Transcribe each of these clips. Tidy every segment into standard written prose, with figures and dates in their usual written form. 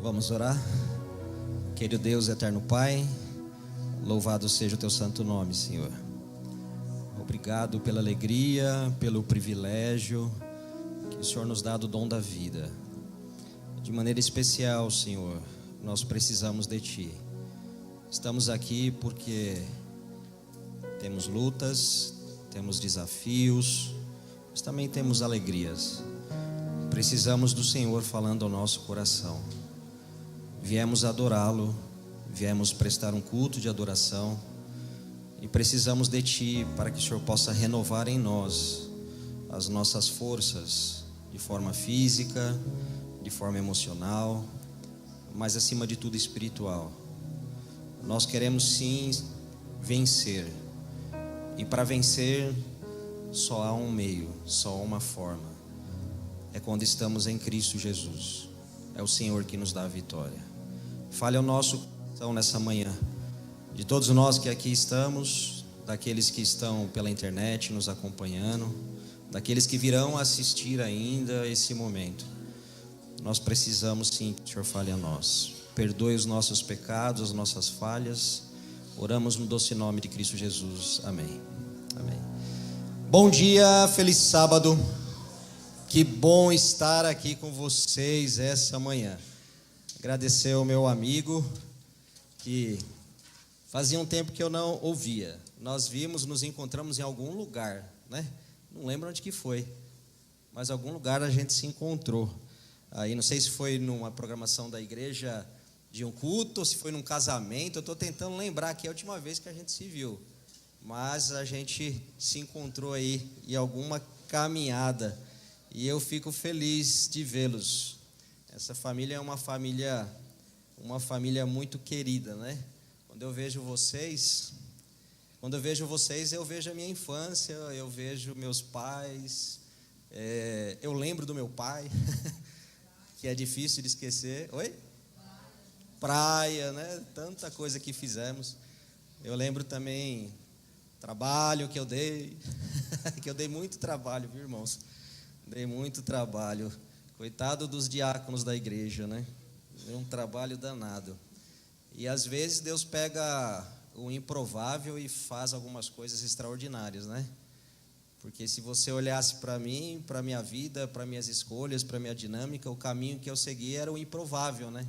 Vamos orar? Querido Deus, eterno Pai, louvado seja o teu santo nome, Senhor. Obrigado pela alegria, pelo privilégio que o Senhor nos dá do dom da vida. De maneira especial, Senhor, nós precisamos de Ti. Estamos aqui porque temos lutas, temos desafios, mas também temos alegrias. Precisamos do Senhor falando ao nosso coração. Viemos adorá-lo, viemos prestar um culto de adoração e precisamos de Ti para que o Senhor possa renovar em nós as nossas forças de forma física, de forma emocional, mas acima de tudo espiritual. Nós queremos sim vencer, e para vencer só há um meio, só há uma forma: é quando estamos em Cristo Jesus. É o Senhor que nos dá a vitória. Fale ao nosso coração nessa manhã, de todos nós que aqui estamos, daqueles que estão pela internet nos acompanhando, daqueles que virão assistir ainda esse momento. Nós precisamos sim que o Senhor fale a nós. Perdoe os nossos pecados, as nossas falhas. Oramos no doce nome de Cristo Jesus. Amém. Amém. Bom dia, feliz sábado. Que bom estar aqui com vocês essa manhã. Agradecer ao meu amigo, que fazia um tempo que eu não ouvia. Nós nos encontramos em algum lugar, né? Não lembro onde que foi, mas algum lugar a gente se encontrou. Aí não sei se foi numa programação da igreja de um culto, ou se foi num casamento. Eu estou tentando lembrar aqui a última vez que a gente se viu. Mas a gente se encontrou aí em alguma caminhada. E eu fico feliz de vê-los. Essa família é uma família muito querida, né? Quando eu vejo vocês, eu vejo a minha infância, eu vejo meus pais, eu lembro do meu pai, que é difícil de esquecer. Oi? Praia, né? Tanta coisa que fizemos. Eu lembro também trabalho que eu dei, que eu dei muito trabalho, viu, irmãos? Dei muito trabalho. Coitado dos diáconos da igreja, né? Deu um trabalho danado. E às vezes Deus pega o improvável e faz algumas coisas extraordinárias, né? Porque se você olhasse para mim, para a minha vida, para minhas escolhas, para a minha dinâmica, o caminho que eu segui era o improvável, né?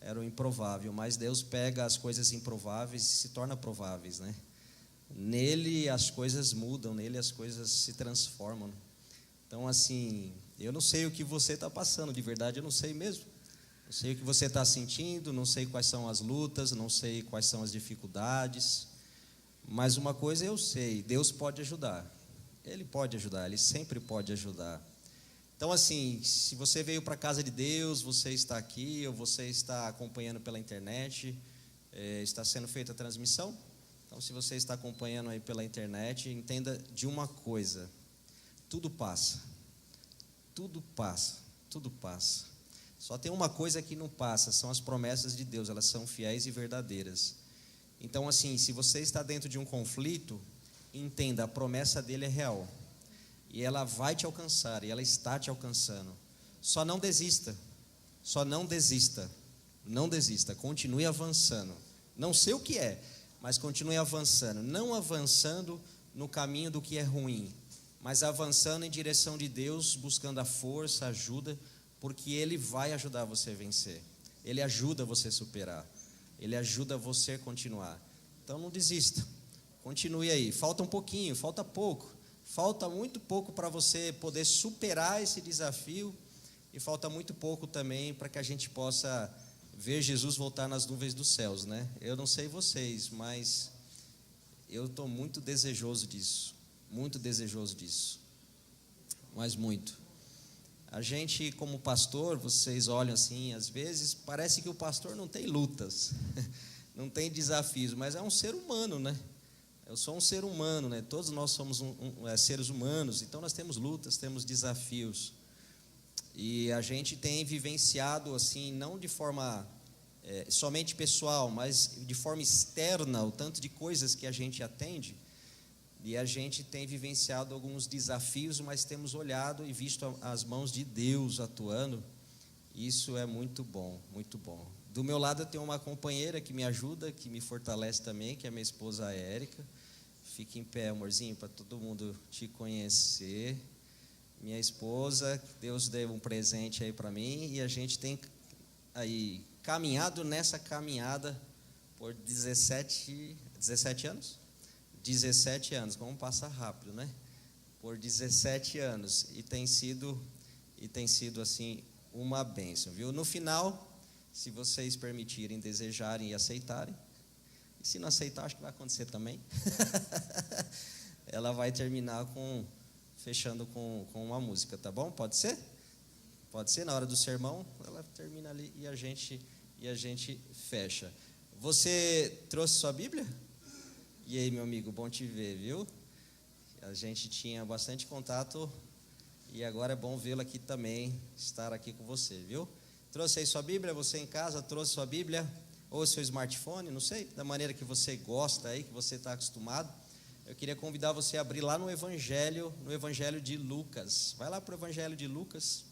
Era o improvável, mas Deus pega as coisas improváveis e se torna prováveis, né? Nele as coisas mudam, nele as coisas se transformam. Então, assim, eu não sei o que você está passando, de verdade eu não sei mesmo. Não sei o que você está sentindo, não sei quais são as lutas, não sei quais são as dificuldades. Mas uma coisa eu sei: Deus pode ajudar. Ele pode ajudar, Ele sempre pode ajudar. Então, assim, se você veio para a casa de Deus, você está aqui, ou você está acompanhando pela internet, está sendo feita a transmissão. Então, se você está acompanhando aí pela internet, entenda de uma coisa: tudo passa, tudo passa, tudo passa. Só tem uma coisa que não passa, são as promessas de Deus, elas são fiéis e verdadeiras. Então, assim, se você está dentro de um conflito, entenda, a promessa dele é real. E ela vai te alcançar, e ela está te alcançando. Só não desista, não desista, continue avançando. Não sei o que é, mas continue avançando. Não avançando no caminho do que é ruim, mas avançando em direção de Deus, buscando a força, a ajuda, porque Ele vai ajudar você a vencer. Ele ajuda você a superar. Ele ajuda você a continuar. Então não desista, continue aí. Falta um pouquinho, falta pouco. Falta muito pouco para você poder superar esse desafio, e falta muito pouco também para que a gente possa ver Jesus voltar nas nuvens dos céus, né? Eu não sei vocês, mas eu estou muito desejoso disso. Muito desejoso disso, mas muito. A gente, como pastor, vocês olham assim, às vezes parece que o pastor não tem lutas, não tem desafios, mas é um ser humano, né? Eu sou um ser humano, né? Todos nós somos seres humanos, então nós temos lutas, temos desafios. E a gente tem vivenciado assim, não de forma somente pessoal, mas de forma externa, o tanto de coisas que a gente atende. E a gente tem vivenciado alguns desafios, mas temos olhado e visto as mãos de Deus atuando. Isso é muito bom, muito bom. Do meu lado eu tenho uma companheira que me ajuda, que me fortalece também, que é minha esposa Érica. Fique em pé, amorzinho, para todo mundo te conhecer. Minha esposa, Deus deu um presente aí para mim e a gente tem aí caminhado nessa caminhada por 17 anos? 17 anos, como passa rápido, né? Por 17 anos e tem sido assim uma bênção, viu? No final, se vocês permitirem, desejarem e aceitarem, e se não aceitar, acho que vai acontecer também. Ela vai terminar fechando com uma música, tá bom? Pode ser? Pode ser, na hora do sermão, ela termina ali e a gente fecha. Você trouxe sua Bíblia? E aí, meu amigo, bom te ver, viu? A gente tinha bastante contato e agora é bom vê-lo aqui também, estar aqui com você, viu? Trouxe aí sua Bíblia, você em casa trouxe sua Bíblia, ou seu smartphone, não sei, da maneira que você gosta aí, que você está acostumado. Eu queria convidar você a abrir lá no Evangelho de Lucas. Vai lá para o Evangelho de Lucas.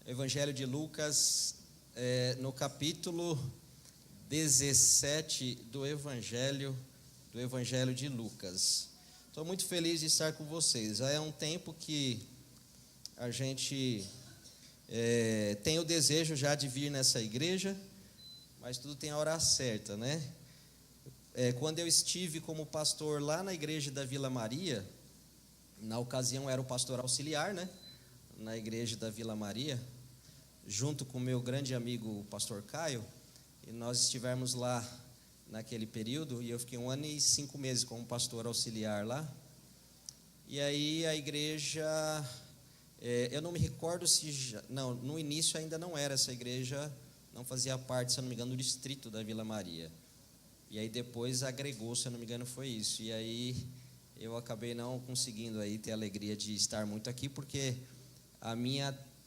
Evangelho de Lucas, no capítulo 17 do Evangelho de Lucas. Estou muito feliz de estar com vocês. Já é um tempo que a gente tem o desejo já de vir nessa igreja, mas tudo tem a hora certa, né? Quando eu estive como pastor lá na igreja da Vila Maria, na ocasião era o pastor auxiliar, né? Na igreja da Vila Maria, junto com o meu grande amigo, o pastor Caio, e nós estivemos lá naquele período, e eu fiquei 1 ano e 5 meses como pastor auxiliar lá. E aí a igreja, eu não me recordo se não, no início ainda não era essa igreja, não fazia parte, se eu não me engano, do distrito da Vila Maria. E aí depois agregou, se eu não me engano, foi isso. E aí eu acabei não conseguindo aí ter a alegria de estar muito aqui, porque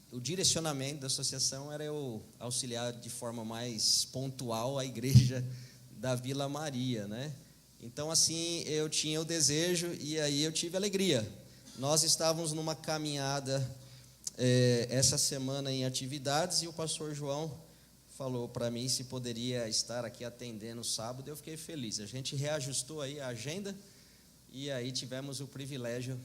o direcionamento da associação era eu auxiliar de forma mais pontual a igreja da Vila Maria, né? Então, assim, eu tinha o desejo e aí eu tive alegria. Nós estávamos numa caminhada essa semana em atividades e o pastor João falou para mim se poderia estar aqui atendendo sábado. Eu fiquei feliz. A gente reajustou aí a agenda e aí tivemos o privilégio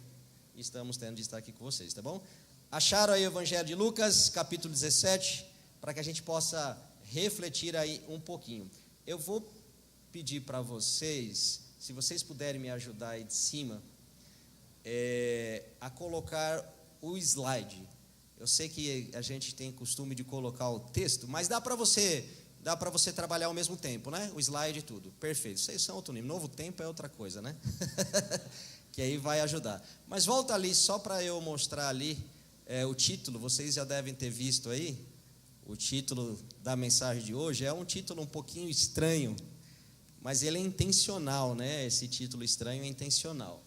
e estamos tendo de estar aqui com vocês, tá bom? Acharam aí o Evangelho de Lucas, capítulo 17, para que a gente possa refletir aí um pouquinho. Eu vou pedir para vocês, se vocês puderem me ajudar aí de cima, a colocar o slide. Eu sei que a gente tem costume de colocar o texto, mas dá para você trabalhar ao mesmo tempo, né? O slide e tudo. Perfeito. Vocês são outro nível. Novo tempo é outra coisa, né? Que aí vai ajudar. Mas volta ali, só para eu mostrar ali o título. Vocês já devem ter visto aí. O título da mensagem de hoje é um título um pouquinho estranho, mas ele é intencional, né? Esse título estranho é intencional.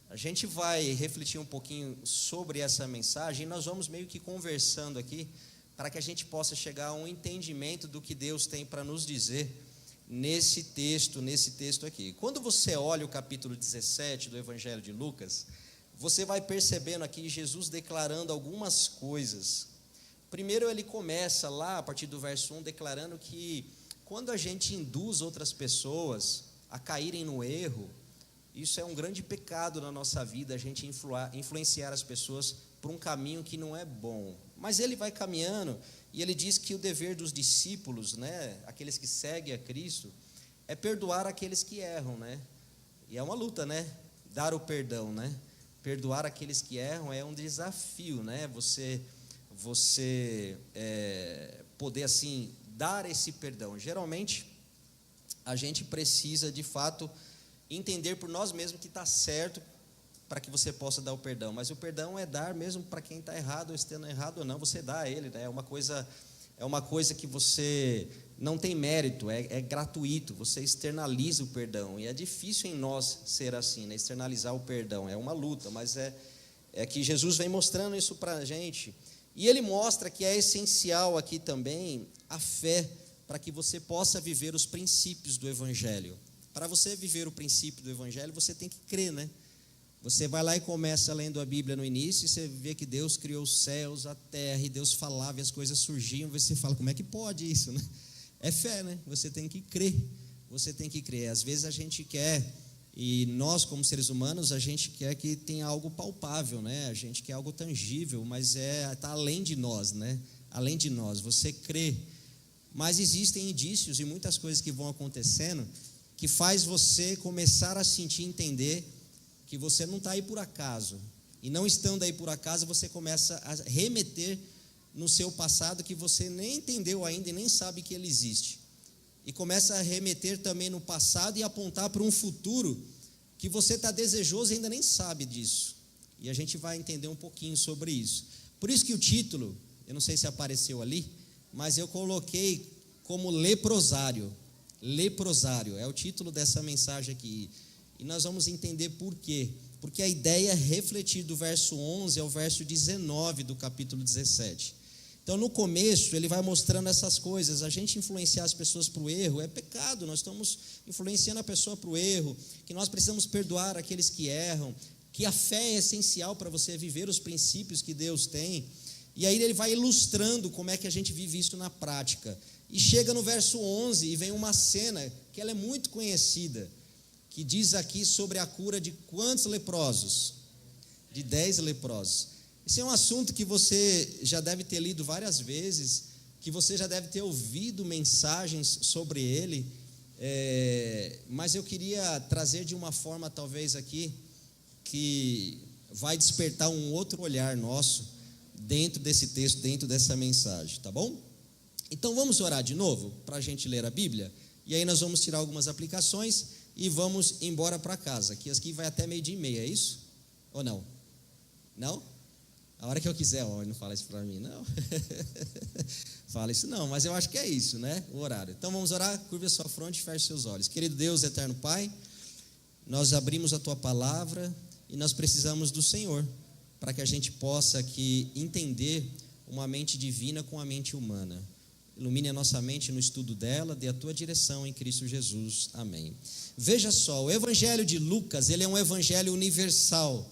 A gente vai refletir um pouquinho sobre essa mensagem e nós vamos meio que conversando aqui para que a gente possa chegar a um entendimento do que Deus tem para nos dizer nesse texto aqui. Quando você olha o capítulo 17 do Evangelho de Lucas, você vai percebendo aqui Jesus declarando algumas coisas. Primeiro ele começa lá, a partir do verso 1, declarando que quando a gente induz outras pessoas a caírem no erro, isso é um grande pecado na nossa vida, a gente influenciar as pessoas por um caminho que não é bom. Mas ele vai caminhando e ele diz que o dever dos discípulos, né, aqueles que seguem a Cristo, é perdoar aqueles que erram, né? E é uma luta, né? Dar o perdão, né? Perdoar aqueles que erram é um desafio, né? Você poder assim dar esse perdão. Geralmente a gente precisa de fato entender por nós mesmos que está certo para que você possa dar o perdão, mas o perdão é dar mesmo para quem está errado, ou estando errado ou não, você dá a ele, né? É uma coisa que você não tem mérito, é gratuito, você externaliza o perdão, e é difícil em nós ser assim, né? Externalizar o perdão, é uma luta, mas é que Jesus vem mostrando isso para a gente, e ele mostra que é essencial aqui também a fé, para que você possa viver os princípios do Evangelho. Para você viver o princípio do Evangelho, você tem que crer, né? Você vai lá e começa lendo a Bíblia no início, e você vê que Deus criou os céus, a terra, e Deus falava e as coisas surgiam, você fala, como é que pode isso, né? É fé, né? Você tem que crer, você tem que crer. Às vezes a gente quer, e nós como seres humanos, a gente quer que tenha algo palpável, né? A gente quer algo tangível, mas está além de nós, né? Além de nós, você crê. Mas existem indícios e muitas coisas que vão acontecendo que faz você começar a sentir, entender que você não está aí por acaso. E não estando aí por acaso, você começa a remeter no seu passado que você nem entendeu ainda e nem sabe que ele existe. E começa a remeter também no passado e apontar para um futuro que você está desejoso e ainda nem sabe disso. E a gente vai entender um pouquinho sobre isso. Por isso que o título, eu não sei se apareceu ali, mas eu coloquei como leprosário. Leprosário é o título dessa mensagem aqui. E nós vamos entender por quê. Porque a ideia é refletir do verso 11 ao verso 19 do capítulo 17. Então, no começo, ele vai mostrando essas coisas. A gente influenciar as pessoas para o erro é pecado. Nós estamos influenciando a pessoa para o erro, que nós precisamos perdoar aqueles que erram, que a fé é essencial para você viver os princípios que Deus tem. E aí ele vai ilustrando como é que a gente vive isso na prática. E chega no verso 11 e vem uma cena que ela é muito conhecida, que diz aqui sobre a cura de quantos leprosos? De 10 leprosos. Esse é um assunto que você já deve ter lido várias vezes, que você já deve ter ouvido mensagens sobre ele, mas eu queria trazer de uma forma talvez aqui, que vai despertar um outro olhar nosso, dentro desse texto, dentro dessa mensagem, tá bom? Então vamos orar de novo, para a gente ler a Bíblia, e aí nós vamos tirar algumas aplicações, e vamos embora para casa, que aqui vai até 12:30, é isso? Ou não? Não? A hora que eu quiser, não fala isso para mim, não. Fala isso não, mas eu acho que é isso, né? O horário. Então vamos orar, curva a sua fronte e feche seus olhos. Querido Deus, eterno Pai, nós abrimos a Tua palavra e nós precisamos do Senhor, para que a gente possa aqui entender uma mente divina com a mente humana. Ilumine a nossa mente no estudo dela, dê a Tua direção em Cristo Jesus. Amém. Veja só, o Evangelho de Lucas, ele é um evangelho universal.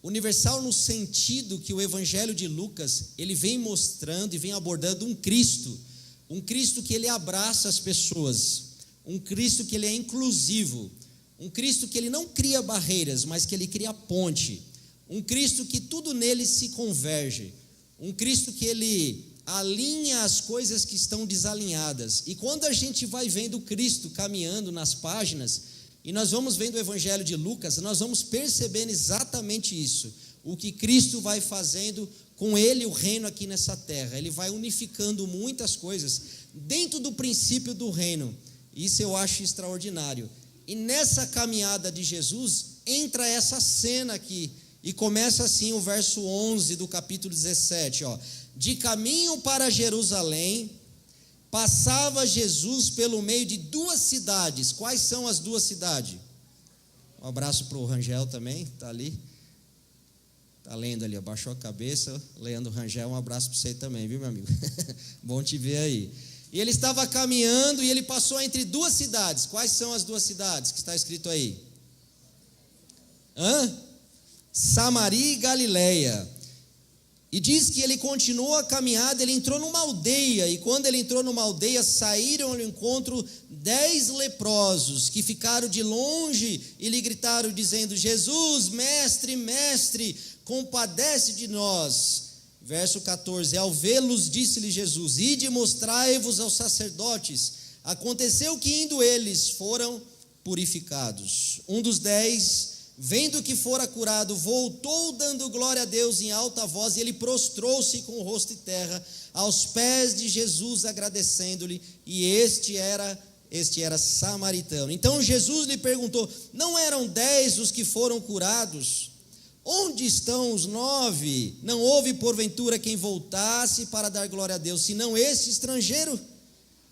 Universal no sentido que o Evangelho de Lucas, ele vem mostrando e vem abordando um Cristo que ele abraça as pessoas, um Cristo que ele é inclusivo, um Cristo que ele não cria barreiras, mas que ele cria ponte, um Cristo que tudo nele se converge, um Cristo que ele alinha as coisas que estão desalinhadas. E quando a gente vai vendo Cristo caminhando nas páginas, e nós vamos vendo o Evangelho de Lucas, nós vamos percebendo exatamente isso, o que Cristo vai fazendo com ele, o reino aqui nessa terra. Ele vai unificando muitas coisas dentro do princípio do reino. Isso eu acho extraordinário. E nessa caminhada de Jesus, entra essa cena aqui, e começa assim o verso 11 do capítulo 17, de caminho para Jerusalém, passava Jesus pelo meio de 2 cidades. Quais são as 2 cidades? Um abraço para o Rangel também, está ali. Está lendo ali, abaixou a cabeça. Leandro Rangel, um abraço para você também, viu, meu amigo? Bom te ver aí. E ele estava caminhando e ele passou entre 2 cidades. Quais são as 2 cidades que está escrito aí? Samaria e Galileia. E diz que ele continuou a caminhada, ele entrou numa aldeia, e quando ele entrou numa aldeia, saíram ao encontro 10 leprosos, que ficaram de longe e lhe gritaram, dizendo: Jesus, mestre, mestre, compadece de nós. Verso 14, ao vê-los, disse-lhe Jesus: ide e mostrai-vos aos sacerdotes. Aconteceu que indo eles, foram purificados. Um dos 10, vendo que fora curado, voltou dando glória a Deus em alta voz, e ele prostrou-se com o rosto em terra, aos pés de Jesus, agradecendo-lhe, e este era samaritano. Então Jesus lhe perguntou: não eram 10 os que foram curados? Onde estão os 9? Não houve porventura quem voltasse para dar glória a Deus, senão este estrangeiro?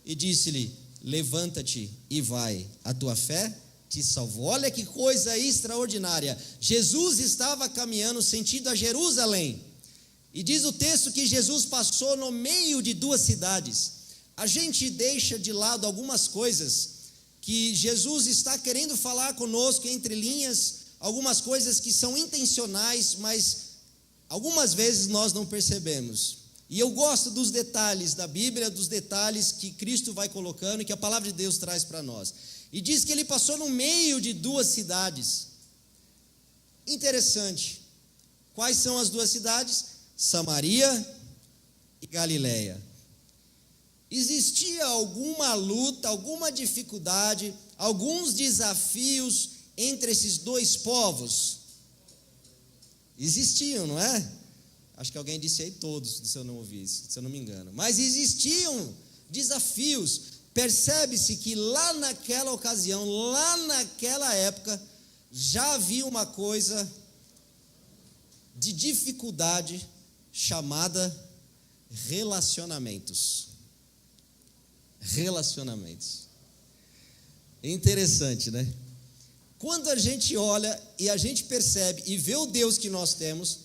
E disse-lhe: levanta-te e vai, a tua fé te salvou. Olha que coisa extraordinária. Jesus estava caminhando sentido a Jerusalém, e diz o texto que Jesus passou no meio de 2 cidades. A gente deixa de lado algumas coisas que Jesus está querendo falar conosco entre linhas, algumas coisas que são intencionais, mas algumas vezes nós não percebemos. E eu gosto dos detalhes da Bíblia, dos detalhes que Cristo vai colocando e que a palavra de Deus traz para nós. E diz que ele passou no meio de duas cidades. Interessante. Quais são as duas cidades? Samaria e Galileia. Existia alguma luta, alguma dificuldade, alguns desafios entre esses dois povos? Existiam, não é? Acho que alguém disse aí todos, se eu não ouvi isso, se eu não me engano. Mas existiam desafios. Percebe-se que lá naquela ocasião, lá naquela época, já havia uma coisa de dificuldade chamada relacionamentos. Relacionamentos. Interessante, né? Quando a gente olha e a gente percebe e vê o Deus que nós temos,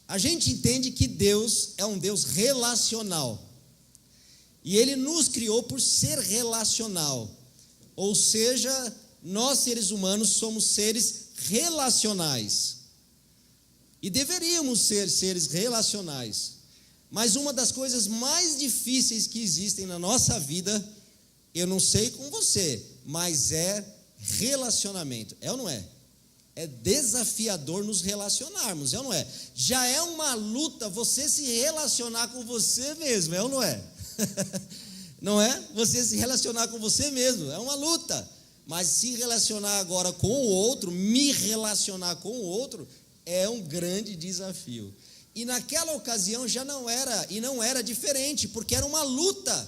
a gente entende que Deus é um Deus relacional. E Ele nos criou por ser relacional. Ou seja, nós seres humanos somos seres relacionais. E deveríamos ser seres relacionais. Mas uma das coisas mais difíceis que existem na nossa vida, eu não sei com você, mas é relacionamento. É ou não é? É desafiador nos relacionarmos, é ou não é? Já é uma luta você se relacionar com você mesmo, é ou não é? Não é? Você se relacionar com você mesmo, é uma luta. Mas se relacionar agora com o outro, me relacionar com o outro, é um grande desafio. E naquela ocasião já não era diferente, porque era uma luta.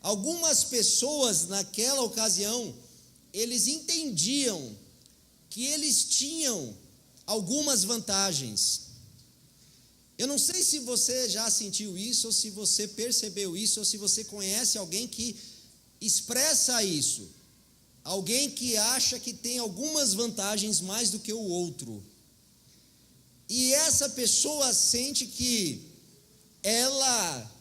Algumas pessoas naquela ocasião, eles entendiam que eles tinham algumas vantagens. Eu não sei se você já sentiu isso, ou se você percebeu isso, ou se você conhece alguém que expressa isso. Alguém que acha que tem algumas vantagens mais do que o outro. E essa pessoa sente que ela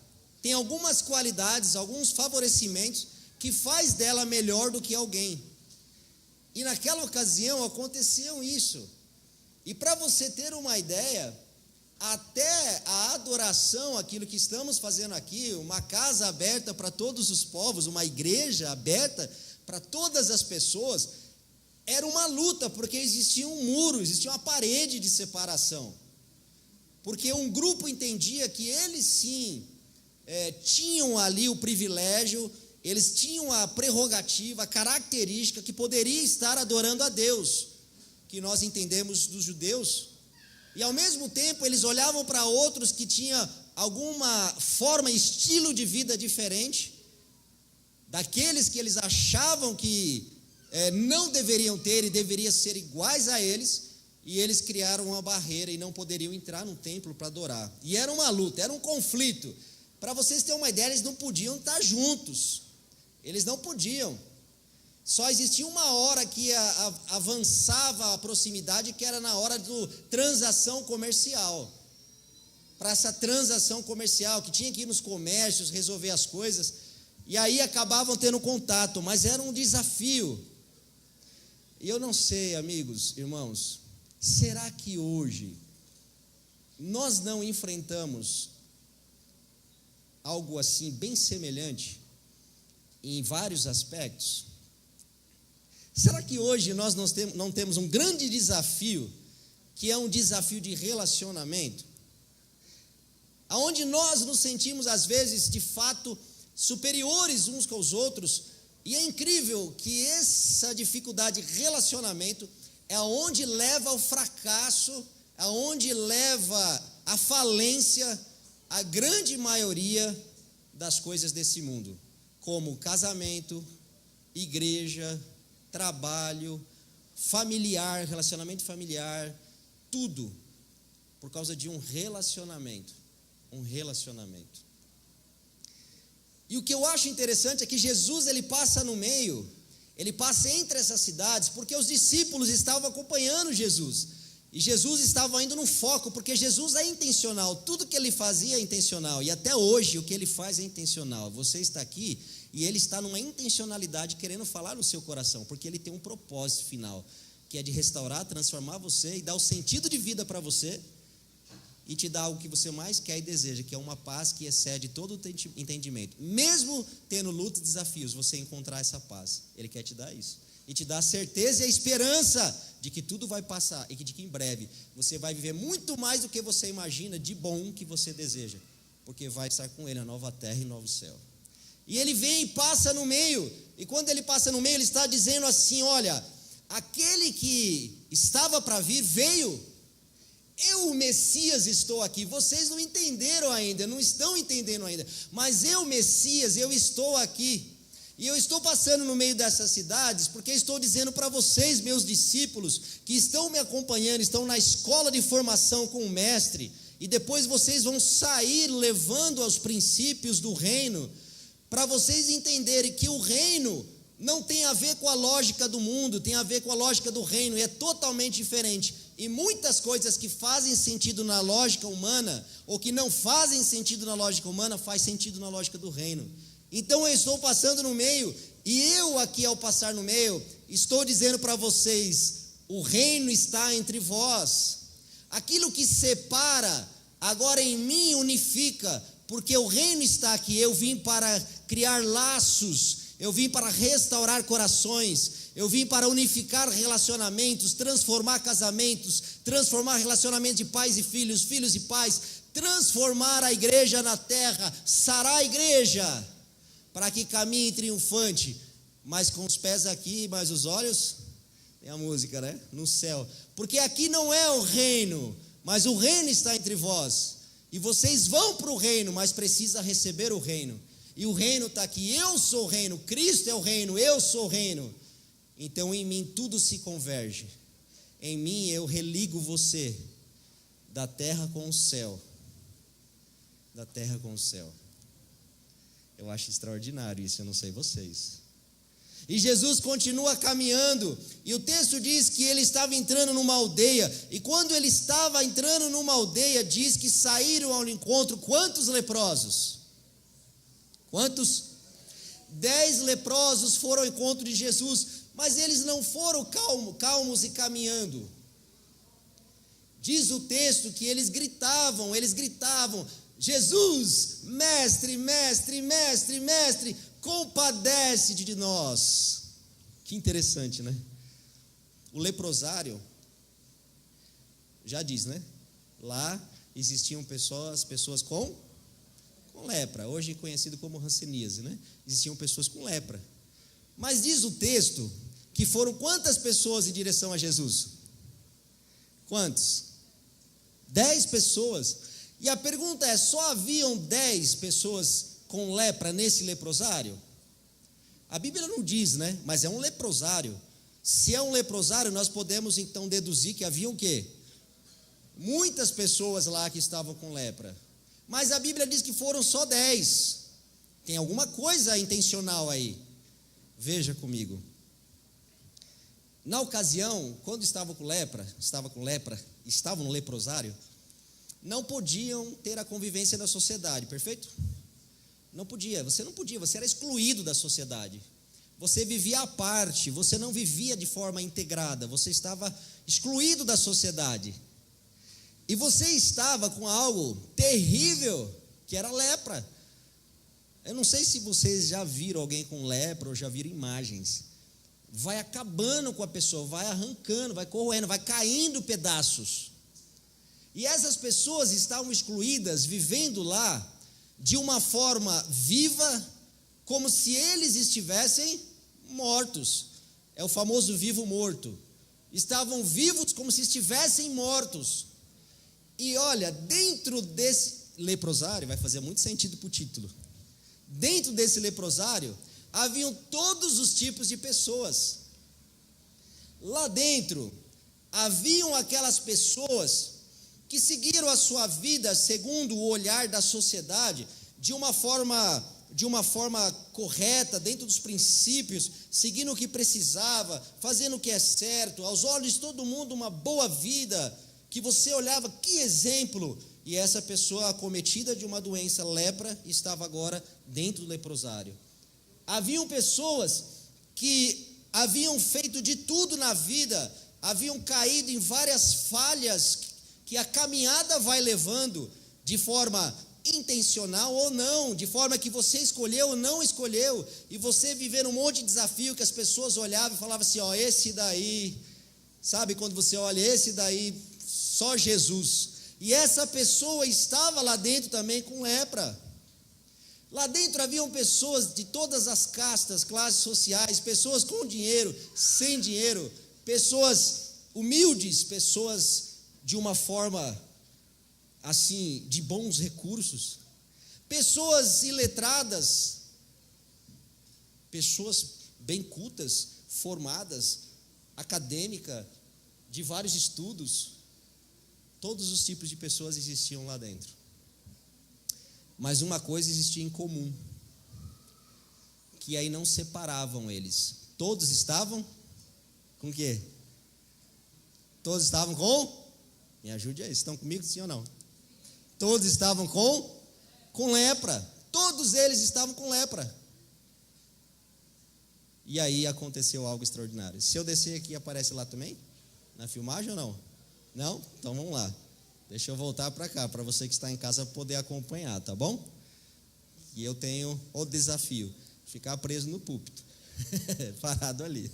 tem algumas qualidades, alguns favorecimentos que faz dela melhor do que alguém. E naquela ocasião aconteceu isso. E para você ter uma ideia, até a adoração, aquilo que estamos fazendo aqui, uma casa aberta para todos os povos, uma igreja aberta para todas as pessoas, era uma luta, porque existia um muro, existia uma parede de separação. Porque um grupo entendia que eles sim tinham ali o privilégio, eles tinham a prerrogativa, a característica que poderia estar adorando a Deus, que nós entendemos dos judeus. E ao mesmo tempo eles olhavam para outros que tinham alguma forma, estilo de vida diferente, daqueles que eles achavam que não deveriam ter e deveriam ser iguais a eles, e eles criaram uma barreira e não poderiam entrar no templo para adorar. E era uma luta, era um conflito. Para vocês terem uma ideia, eles não podiam estar juntos. Eles não podiam. Só existia uma hora que avançava a proximidade, que era na hora da transação comercial. Para essa transação comercial, que tinha que ir nos comércios, resolver as coisas, e aí acabavam tendo contato, mas era um desafio. E eu não sei, amigos, irmãos, será que hoje nós não enfrentamos algo assim bem semelhante em vários aspectos? Será que hoje nós não temos um grande desafio, que é um desafio de relacionamento, aonde nós nos sentimos às vezes de fato superiores uns com os outros? E é incrível que essa dificuldade de relacionamento é aonde leva ao fracasso, aonde leva à falência a grande maioria das coisas desse mundo, como casamento, igreja, trabalho, familiar, relacionamento familiar, tudo por causa de um relacionamento. E o que eu acho interessante é que Jesus, ele passa no meio, ele passa entre essas cidades, porque os discípulos estavam acompanhando Jesus, e Jesus estava indo no foco, porque Jesus é intencional, tudo que ele fazia é intencional, e até hoje o que ele faz é intencional. Você está aqui, e ele está numa intencionalidade querendo falar no seu coração, porque ele tem um propósito final, que é de restaurar, transformar você e dar o sentido de vida para você, e te dar algo que você mais quer e deseja, que é uma paz que excede todo o entendimento. Mesmo tendo lutas e desafios, você encontrar essa paz. Ele quer te dar isso. E te dar a certeza e a esperança de que tudo vai passar e de que em breve você vai viver muito mais do que você imagina de bom que você deseja, porque vai estar com Ele a nova terra e novo céu. E Ele vem e passa no meio, e quando Ele passa no meio, Ele está dizendo assim: olha, aquele que estava para vir veio. Eu, o Messias, estou aqui. Vocês não entenderam ainda, não estão entendendo ainda, mas eu, Messias, eu estou aqui. E eu estou passando no meio dessas cidades, porque estou dizendo para vocês, meus discípulos, que estão me acompanhando, estão na escola de formação com o mestre, e depois vocês vão sair levando aos princípios do reino, para vocês entenderem que o reino não tem a ver com a lógica do mundo, tem a ver com a lógica do reino, e é totalmente diferente. E muitas coisas que fazem sentido na lógica humana, ou que não fazem sentido na lógica humana, faz sentido na lógica do reino. Então eu estou passando no meio, e eu aqui ao passar no meio, estou dizendo para vocês, o reino está entre vós. Aquilo que separa, agora em mim unifica, porque o reino está aqui. Eu vim para criar laços, eu vim para restaurar corações, eu vim para unificar relacionamentos, transformar casamentos, transformar relacionamentos de pais e filhos, filhos e pais, transformar a igreja na terra, sarar a igreja, para que caminhe triunfante, mas com os pés aqui, mas os olhos, tem a música, né? No céu, porque aqui não é o reino, mas o reino está entre vós, e vocês vão para o reino, mas precisa receber o reino, e o reino está aqui. Eu sou o reino, Cristo é o reino, eu sou o reino. Então em mim tudo se converge, em mim eu religo você da terra com o céu, da terra com o céu. Eu acho extraordinário isso, eu não sei vocês. E Jesus continua caminhando, e o texto diz que ele estava entrando numa aldeia, e quando ele estava entrando numa aldeia, diz que saíram ao encontro quantos leprosos? Quantos? 10 leprosos foram ao encontro de Jesus, mas eles não foram calmos e caminhando. Diz o texto que eles gritavam, Jesus, mestre, mestre, mestre, mestre, compadece-te de nós. Que interessante, né? O leprosário, já diz, né? Lá existiam pessoas com lepra, hoje conhecido como hanseníase, né? Existiam pessoas com lepra. Mas diz o texto que foram quantas pessoas em direção a Jesus? Quantos? 10 pessoas. E a pergunta é, só haviam 10 pessoas com lepra nesse leprosário? A Bíblia não diz, né? Mas é um leprosário. Se é um leprosário, nós podemos então deduzir que havia o quê? Muitas pessoas lá que estavam com lepra. Mas a Bíblia diz que foram só 10. Tem alguma coisa intencional aí. Veja comigo. Na ocasião, quando estavam no leprosário, não podiam ter a convivência da sociedade, perfeito? Você não podia, você era excluído da sociedade. Você vivia à parte, você não vivia de forma integrada, você estava excluído da sociedade. E você estava com algo terrível, que era lepra. Eu não sei se vocês já viram alguém com lepra ou já viram imagens. Vai acabando com a pessoa, vai arrancando, vai corroendo, vai caindo pedaços. E essas pessoas estavam excluídas, vivendo lá de uma forma viva, como se eles estivessem mortos. É o famoso vivo morto. Estavam vivos como se estivessem mortos. E olha, dentro desse leprosário, vai fazer muito sentido para o título. Dentro desse leprosário, haviam todos os tipos de pessoas. Lá dentro, haviam aquelas pessoas que seguiram a sua vida segundo o olhar da sociedade, de uma forma correta, dentro dos princípios, seguindo o que precisava, fazendo o que é certo, aos olhos de todo mundo uma boa vida, que você olhava, que exemplo. E essa pessoa acometida de uma doença, lepra, estava agora dentro do leprosário. Haviam pessoas que haviam feito de tudo na vida, haviam caído em várias falhas que a caminhada vai levando de forma intencional ou não, de forma que você escolheu ou não escolheu, e você viver um monte de desafio que as pessoas olhavam e falavam assim, ó, esse daí, sabe quando você olha, esse daí, só Jesus, e essa pessoa estava lá dentro também com lepra. Lá dentro haviam pessoas de todas as castas, classes sociais, pessoas com dinheiro, sem dinheiro, pessoas humildes, pessoas de uma forma assim, de bons recursos, pessoas iletradas, pessoas bem cultas, formadas, acadêmica, de vários estudos, todos os tipos de pessoas existiam lá dentro. Mas uma coisa existia em comum, que aí não separavam eles. Todos estavam com o quê? Todos estavam com? Me ajude aí, estão comigo sim ou não? Todos estavam com lepra. Todos eles estavam com lepra. E aí aconteceu algo extraordinário. Se eu descer aqui, aparece lá também? Na filmagem ou não? Não? Então vamos lá. Deixa eu voltar para cá, para você que está em casa poder acompanhar, tá bom? E eu tenho o desafio, ficar preso no púlpito, parado ali,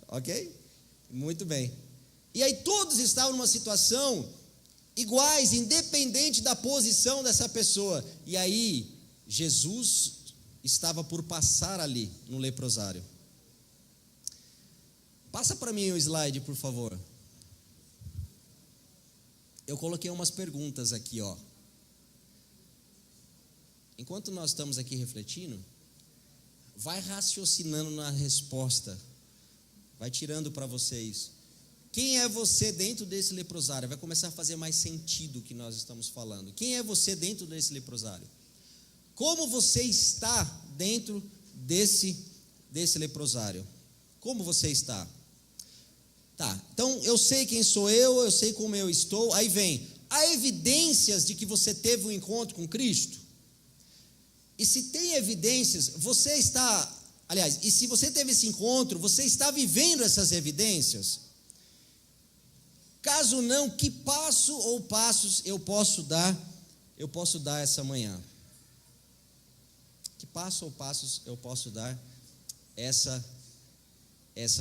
ok? Muito bem. E aí todos estavam numa situação iguais, independente da posição dessa pessoa. E aí Jesus estava por passar ali no leprosário. Passa para mim o slide, por favor. Eu coloquei umas perguntas aqui, ó. Enquanto nós estamos aqui refletindo, vai raciocinando na resposta. Vai tirando para vocês. Quem é você dentro desse leprosário? Vai começar a fazer mais sentido o que nós estamos falando. Quem é você dentro desse leprosário? Como você está dentro desse leprosário? Como você está? Tá, então eu sei quem sou eu sei como eu estou. Aí vem, há evidências de que você teve um encontro com Cristo? E se tem evidências, você está, aliás, e se você teve esse encontro, você está vivendo essas evidências? Caso não, que passo ou passos eu posso dar essa manhã? Que passo ou passos eu posso dar essa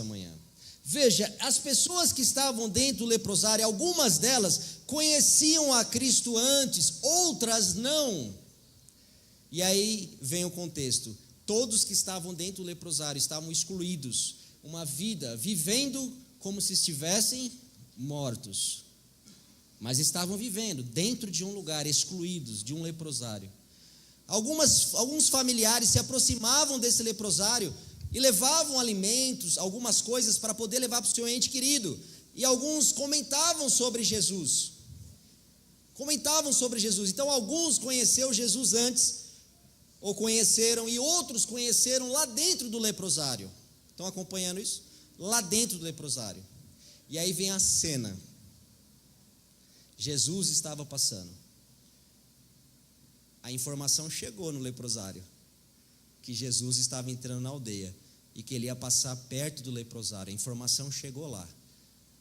manhã? Veja, as pessoas que estavam dentro do leprosário, algumas delas conheciam a Cristo antes, outras não. E aí vem o contexto. Todos que estavam dentro do leprosário estavam excluídos, uma vida vivendo como se estivessem mortos, mas estavam vivendo dentro de um lugar, excluídos de um leprosário. Alguns familiares se aproximavam desse leprosário e levavam alimentos, algumas coisas para poder levar para o seu ente querido, e alguns comentavam sobre Jesus, então alguns conheceram Jesus antes, ou conheceram, e outros conheceram lá dentro do leprosário. Estão acompanhando isso? Lá dentro do leprosário. E aí vem a cena. Jesus estava passando. A informação chegou no leprosário que Jesus estava entrando na aldeia e que ele ia passar perto do leprosário. A informação chegou lá.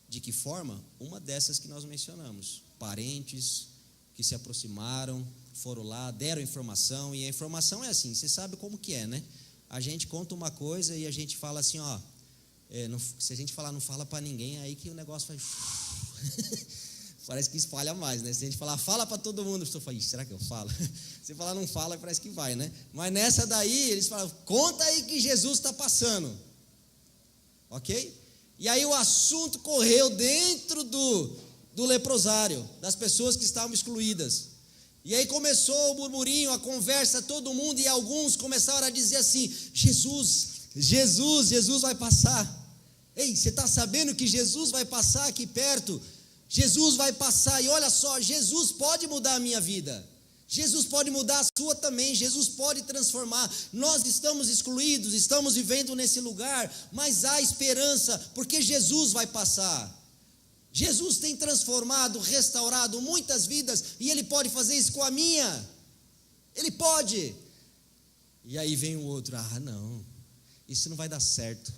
De que forma? Uma dessas que nós mencionamos. Parentes que se aproximaram, foram lá, deram informação. E a informação é assim, você sabe como que é, né? A gente conta uma coisa e a gente fala assim, ó, se a gente falar não fala para ninguém, aí que o negócio vai parece que espalha mais, né? Se a gente falar fala para todo mundo, a pessoa fala, será que eu falo? Se falar não fala, parece que vai, né? Mas nessa daí, eles falam, conta aí que Jesus está passando, ok? E aí o assunto correu dentro do leprosário, das pessoas que estavam excluídas. E aí começou o burburinho, a conversa, todo mundo, e alguns começaram a dizer assim, Jesus vai passar. Ei, você está sabendo que Jesus vai passar aqui perto? Jesus vai passar, e olha só, Jesus pode mudar a minha vida, Jesus pode mudar a sua também, Jesus pode transformar. Nós estamos excluídos, estamos vivendo nesse lugar, mas há esperança, porque Jesus vai passar. Jesus tem transformado, restaurado muitas vidas, e Ele pode fazer isso com a minha, Ele pode. E aí vem o outro, não, isso não vai dar certo,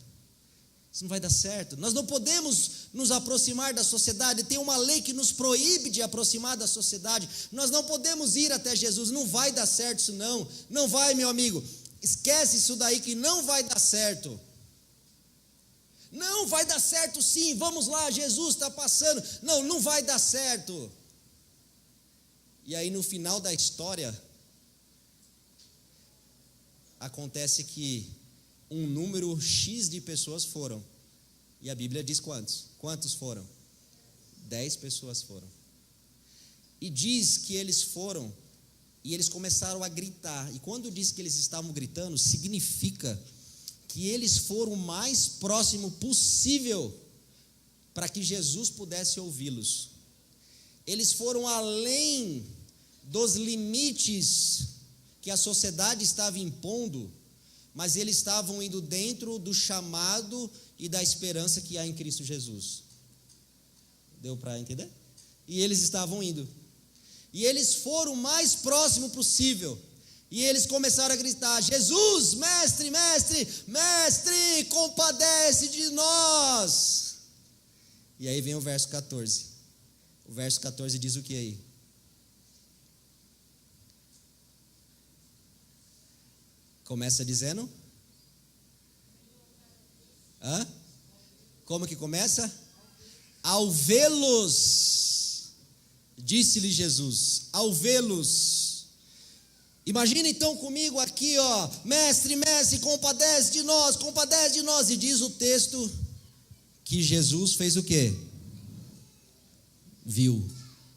Isso não vai dar certo. Nós não podemos nos aproximar da sociedade. Tem uma lei que nos proíbe de aproximar da sociedade. Nós não podemos ir até Jesus. Não vai dar certo isso não. Não vai, meu amigo. Esquece isso daí que não vai dar certo. Não vai dar certo sim. Vamos lá, Jesus está passando. Não, não vai dar certo. E aí no final da história, acontece que um número X de pessoas foram. E a Bíblia diz quantos? Quantos foram? 10 pessoas foram. E diz que eles foram e eles começaram a gritar. E quando diz que eles estavam gritando, significa que eles foram o mais próximo possível para que Jesus pudesse ouvi-los. Eles foram além dos limites que a sociedade estava impondo, mas eles estavam indo dentro do chamado e da esperança que há em Cristo Jesus. Deu para entender? E eles estavam indo. E eles foram o mais próximo possível. E eles começaram a gritar: Jesus, mestre, mestre, mestre, compadece de nós. E aí vem o verso 14. O verso 14 diz o que aí? Começa dizendo? Como que começa? Ao vê-los, disse-lhe Jesus, ao vê-los. Imagina então comigo aqui, ó, mestre, mestre, compadece de nós, compadece de nós. E diz o texto que Jesus fez o quê? Viu.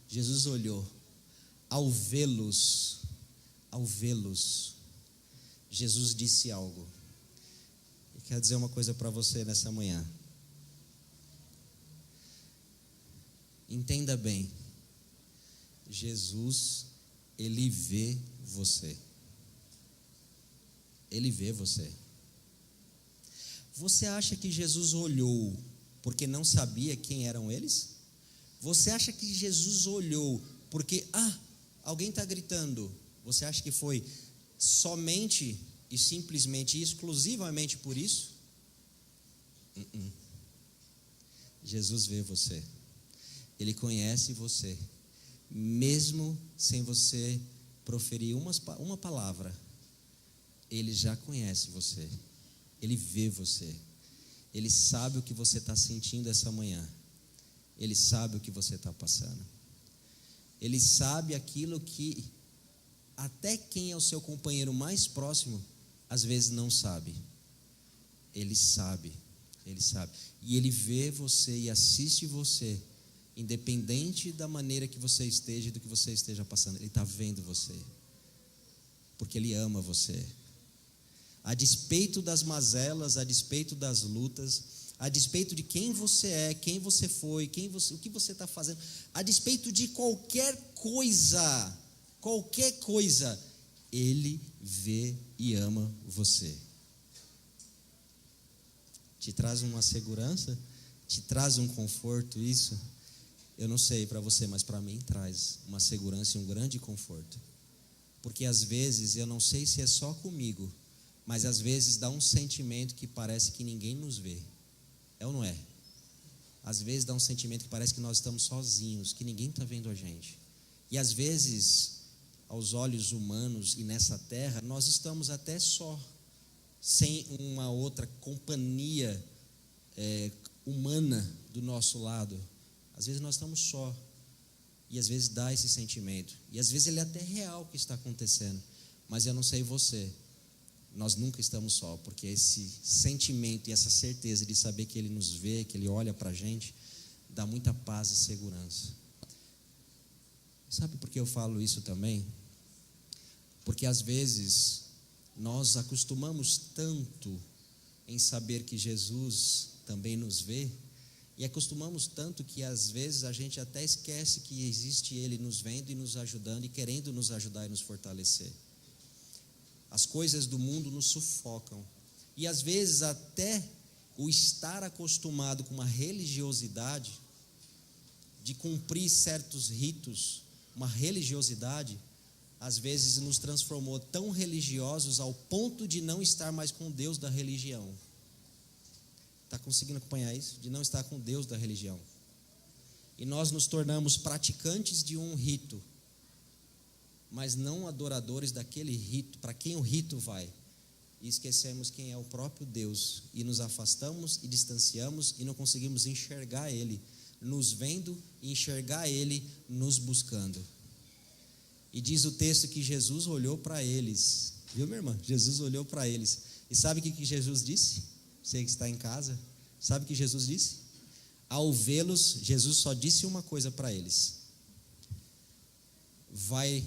Jesus olhou. Ao vê-los, Jesus disse algo. E quero dizer uma coisa para você nessa manhã. Entenda bem. Jesus, Ele vê você. Ele vê você. Você acha que Jesus olhou porque não sabia quem eram eles? Você acha que Jesus olhou porque, alguém está gritando? Você acha que foi somente e simplesmente e exclusivamente por isso? Jesus vê você. Ele conhece você. Mesmo sem você proferir uma palavra, Ele já conhece você. Ele vê você. Ele sabe o que você está sentindo essa manhã. Ele sabe o que você está passando. Ele sabe aquilo que até quem é o seu companheiro mais próximo, às vezes não sabe. Ele sabe. Ele sabe. E Ele vê você e assiste você, independente da maneira que você esteja e do que você esteja passando. Ele está vendo você, porque Ele ama você. A despeito das mazelas, a despeito das lutas, a despeito de quem você é, quem você foi, o que você está fazendo, a despeito de qualquer coisa, Ele vê e ama você. Te traz uma segurança, te traz um conforto isso? Eu não sei para você, mas para mim traz uma segurança e um grande conforto. Porque às vezes, eu não sei se é só comigo, mas às vezes dá um sentimento que parece que ninguém nos vê. É ou não é? Às vezes dá um sentimento que parece que nós estamos sozinhos, que ninguém está vendo a gente. E às vezes, aos olhos humanos e nessa terra, nós estamos até só, sem uma outra companhia humana do nosso lado. Às vezes nós estamos só. E às vezes dá esse sentimento. E às vezes ele é até real o que está acontecendo. Mas eu não sei você. Nós nunca estamos só, porque esse sentimento e essa certeza de saber que Ele nos vê, que Ele olha para a gente, dá muita paz e segurança. Sabe por que eu falo isso também? Porque às vezes nós acostumamos tanto em saber que Jesus também nos vê, e acostumamos tanto que às vezes a gente até esquece que existe Ele nos vendo e nos ajudando e querendo nos ajudar e nos fortalecer. As coisas do mundo nos sufocam. E às vezes até o estar acostumado com uma religiosidade, de cumprir certos ritos, uma religiosidade, às vezes nos transformou tão religiosos ao ponto de não estar mais com Deus da religião. Está conseguindo acompanhar isso? De não estar com o Deus da religião. E nós nos tornamos praticantes de um rito, mas não adoradores daquele rito, para quem o rito vai. E esquecemos quem é o próprio Deus, e nos afastamos e distanciamos, e não conseguimos enxergar Ele, nos vendo e enxergar Ele nos buscando. E diz o texto que Jesus olhou para eles, viu, minha irmã? Jesus olhou para eles, e sabe o que Jesus disse? Você que está em casa, sabe o que Jesus disse? Ao vê-los, Jesus só disse uma coisa para eles: vai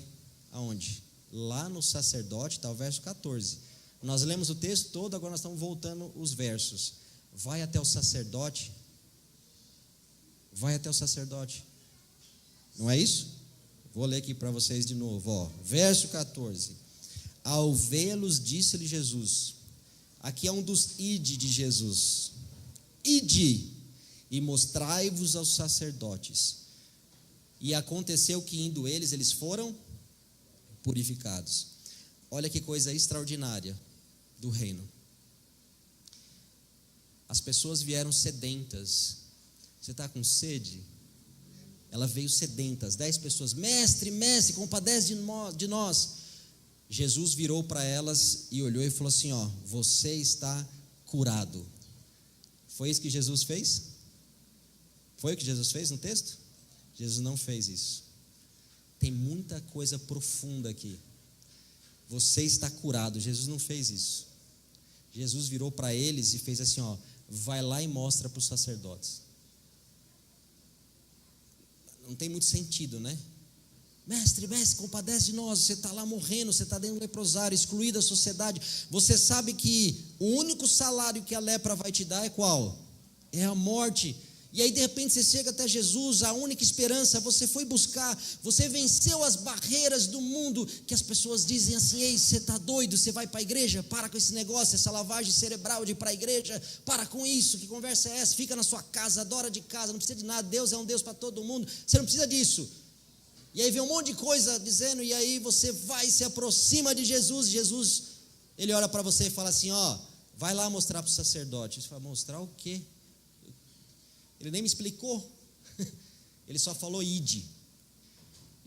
aonde? Lá no sacerdote, está o verso 14. Nós lemos o texto todo, agora nós estamos voltando os versos. Vai até o sacerdote. Vai até o sacerdote. Não é isso? Vou ler aqui para vocês de novo, ó. Verso 14. Ao vê-los, disse-lhe Jesus. Aqui é um dos ide de Jesus. Ide e mostrai-vos aos sacerdotes. E aconteceu que indo eles foram purificados. Olha que coisa extraordinária do reino. As pessoas vieram sedentas. Você está com sede? Ela veio sedentas. 10 pessoas, mestre, compadece de nós. Jesus virou para elas e olhou e falou assim, ó, você está curado. Foi isso que Jesus fez? Foi o que Jesus fez no texto? Jesus não fez isso. Tem muita coisa profunda aqui. Você está curado. Jesus não fez isso. Jesus virou para eles e fez assim, ó, vai lá e mostra para os sacerdotes. Não tem muito sentido, né? Mestre, compadece de nós. Você está lá morrendo, você está dentro do leprosário, excluído da sociedade. Você sabe que o único salário que a lepra vai te dar é qual? É a morte. E aí de repente você chega até Jesus, a única esperança, você foi buscar, você venceu as barreiras do mundo, que as pessoas dizem assim, ei, você está doido, você vai para a igreja, para com esse negócio, essa lavagem cerebral de ir para a igreja, para com isso, que conversa é essa, fica na sua casa, adora de casa, não precisa de nada, Deus é um Deus para todo mundo, você não precisa disso. E aí vem um monte de coisa dizendo, e aí você vai, se aproxima de Jesus, ele olha para você e fala assim, ó, vai lá mostrar para o sacerdote. Você fala, mostrar o quê? Ele nem me explicou, ele só falou ide.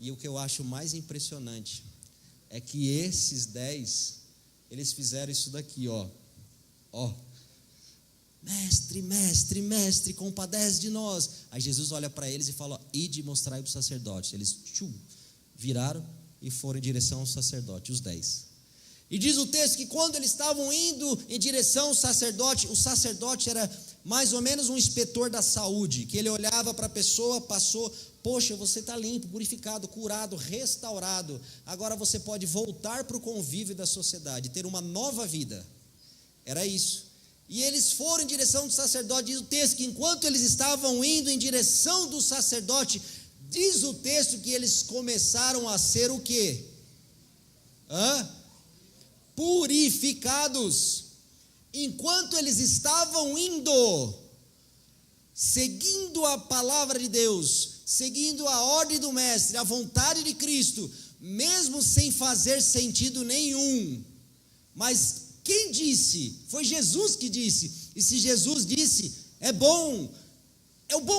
E o que eu acho mais impressionante é que esses 10, eles fizeram isso daqui, ó, mestre, compadece de nós. Aí Jesus olha para eles e fala, ide mostrar para o sacerdote. Eles viraram e foram em direção ao sacerdote, os 10. E diz o texto que quando eles estavam indo em direção ao sacerdote, o sacerdote era mais ou menos um inspetor da saúde, que ele olhava para a pessoa, passou, poxa, você está limpo, purificado, curado, restaurado, agora você pode voltar para o convívio da sociedade, ter uma nova vida. Era isso. E eles foram em direção do sacerdote, diz o texto que enquanto eles estavam indo em direção do sacerdote, diz o texto que eles começaram a ser o quê? Purificados. Enquanto eles estavam indo, seguindo a palavra de Deus, seguindo a ordem do mestre, a vontade de Cristo, mesmo sem fazer sentido nenhum, mas quem disse? Foi Jesus que disse, e se Jesus disse, é bom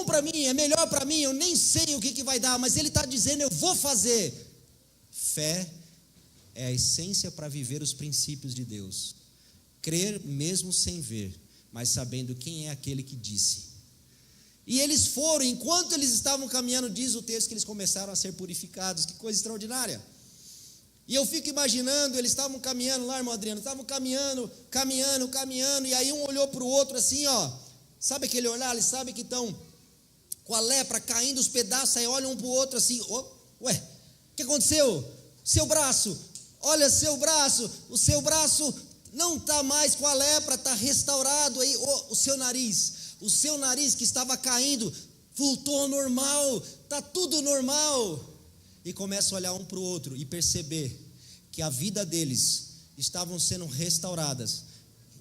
para mim, é melhor para mim, eu nem sei o que vai dar, mas ele está dizendo, eu vou fazer. Fé é a essência para viver os princípios de Deus. Crer mesmo sem ver, mas sabendo quem é aquele que disse. E eles foram, enquanto eles estavam caminhando, diz o texto que eles começaram a ser purificados. Que coisa extraordinária. E eu fico imaginando, eles estavam caminhando lá, irmão Adriano, estavam caminhando, e aí um olhou para o outro assim, ó, sabe aquele olhar, eles sabem que estão com a lepra caindo os pedaços, aí olham um para o outro assim, ué, o que aconteceu? Seu braço, olha o seu braço não está mais com a lepra, está restaurado, aí o seu nariz que estava caindo, voltou ao normal, está tudo normal. E começa a olhar um para o outro e perceber que a vida deles estavam sendo restauradas,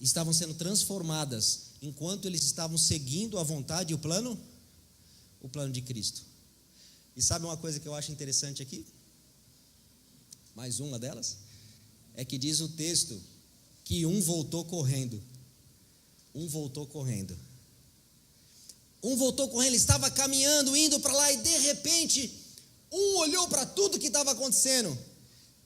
estavam sendo transformadas, enquanto eles estavam seguindo a vontade e o plano de Cristo. E sabe uma coisa que eu acho interessante aqui? Mais uma delas, é que diz o texto que um voltou correndo. Um voltou correndo, ele estava caminhando, indo para lá, e de repente, um olhou para tudo que estava acontecendo,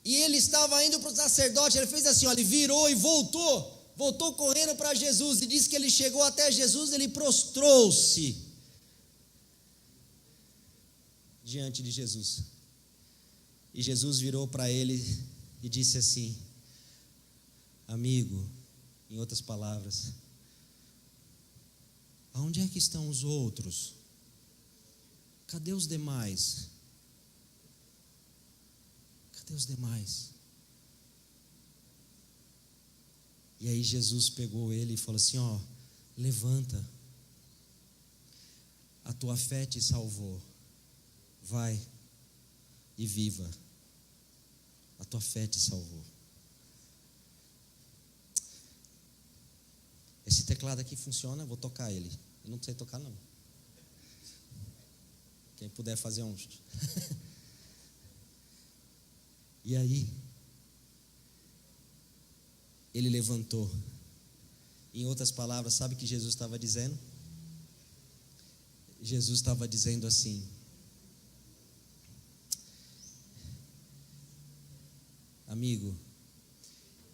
e ele estava indo para o sacerdote. Ele fez assim, ó, ele virou e voltou correndo para Jesus, e disse que ele chegou até Jesus, ele prostrou-se diante de Jesus, e Jesus virou para ele e disse assim: amigo, em outras palavras, aonde é que estão os outros? Cadê os demais? Cadê os demais? E aí Jesus pegou ele e falou assim, ó, levanta, a tua fé te salvou, vai e viva, a tua fé te salvou. Esse teclado aqui funciona, eu vou tocar ele. Eu não sei tocar não. Quem puder fazer um. E aí, ele levantou. Em outras palavras, sabe o que Jesus estava dizendo? Jesus estava dizendo assim: amigo,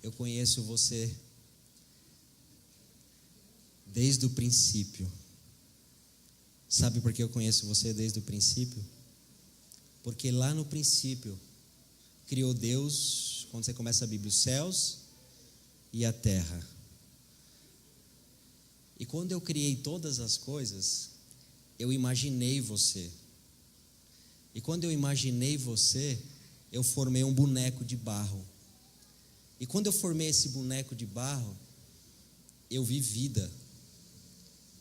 eu conheço você desde o princípio. Sabe por que eu conheço você desde o princípio? Porque lá no princípio criou Deus, quando você começa a Bíblia, os céus e a terra. E quando eu criei todas as coisas, eu imaginei você. E quando eu imaginei você, eu formei um boneco de barro. E quando eu formei esse boneco de barro, eu vi vida,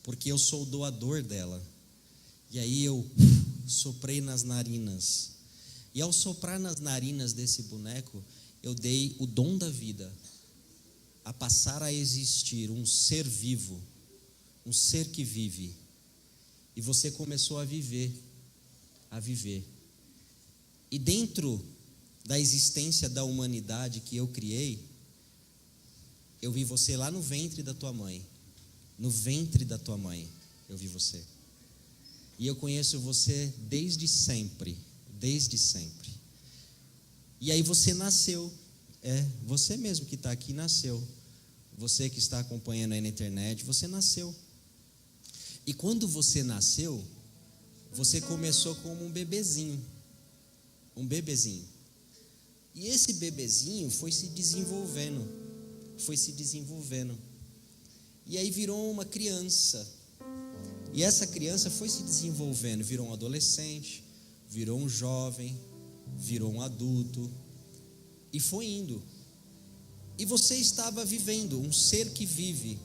porque eu sou o doador dela. E aí eu soprei nas narinas. E ao soprar nas narinas desse boneco, eu dei o dom da vida, a passar a existir um ser vivo, um ser que vive. E você começou a viver, a viver. E dentro da existência da humanidade que eu criei, eu vi você lá no ventre da tua mãe. No ventre da tua mãe, eu vi você. E eu conheço você desde sempre, desde sempre. E aí você nasceu, você mesmo que está aqui nasceu. Você que está acompanhando aí na internet, você nasceu. E quando você nasceu, você começou como um bebezinho. Um bebezinho. E esse bebezinho foi se desenvolvendo. E aí virou uma criança. E essa criança foi se desenvolvendo, virou um adolescente, virou um jovem, virou um adulto, e foi indo. E você estava vivendo, um ser que vive,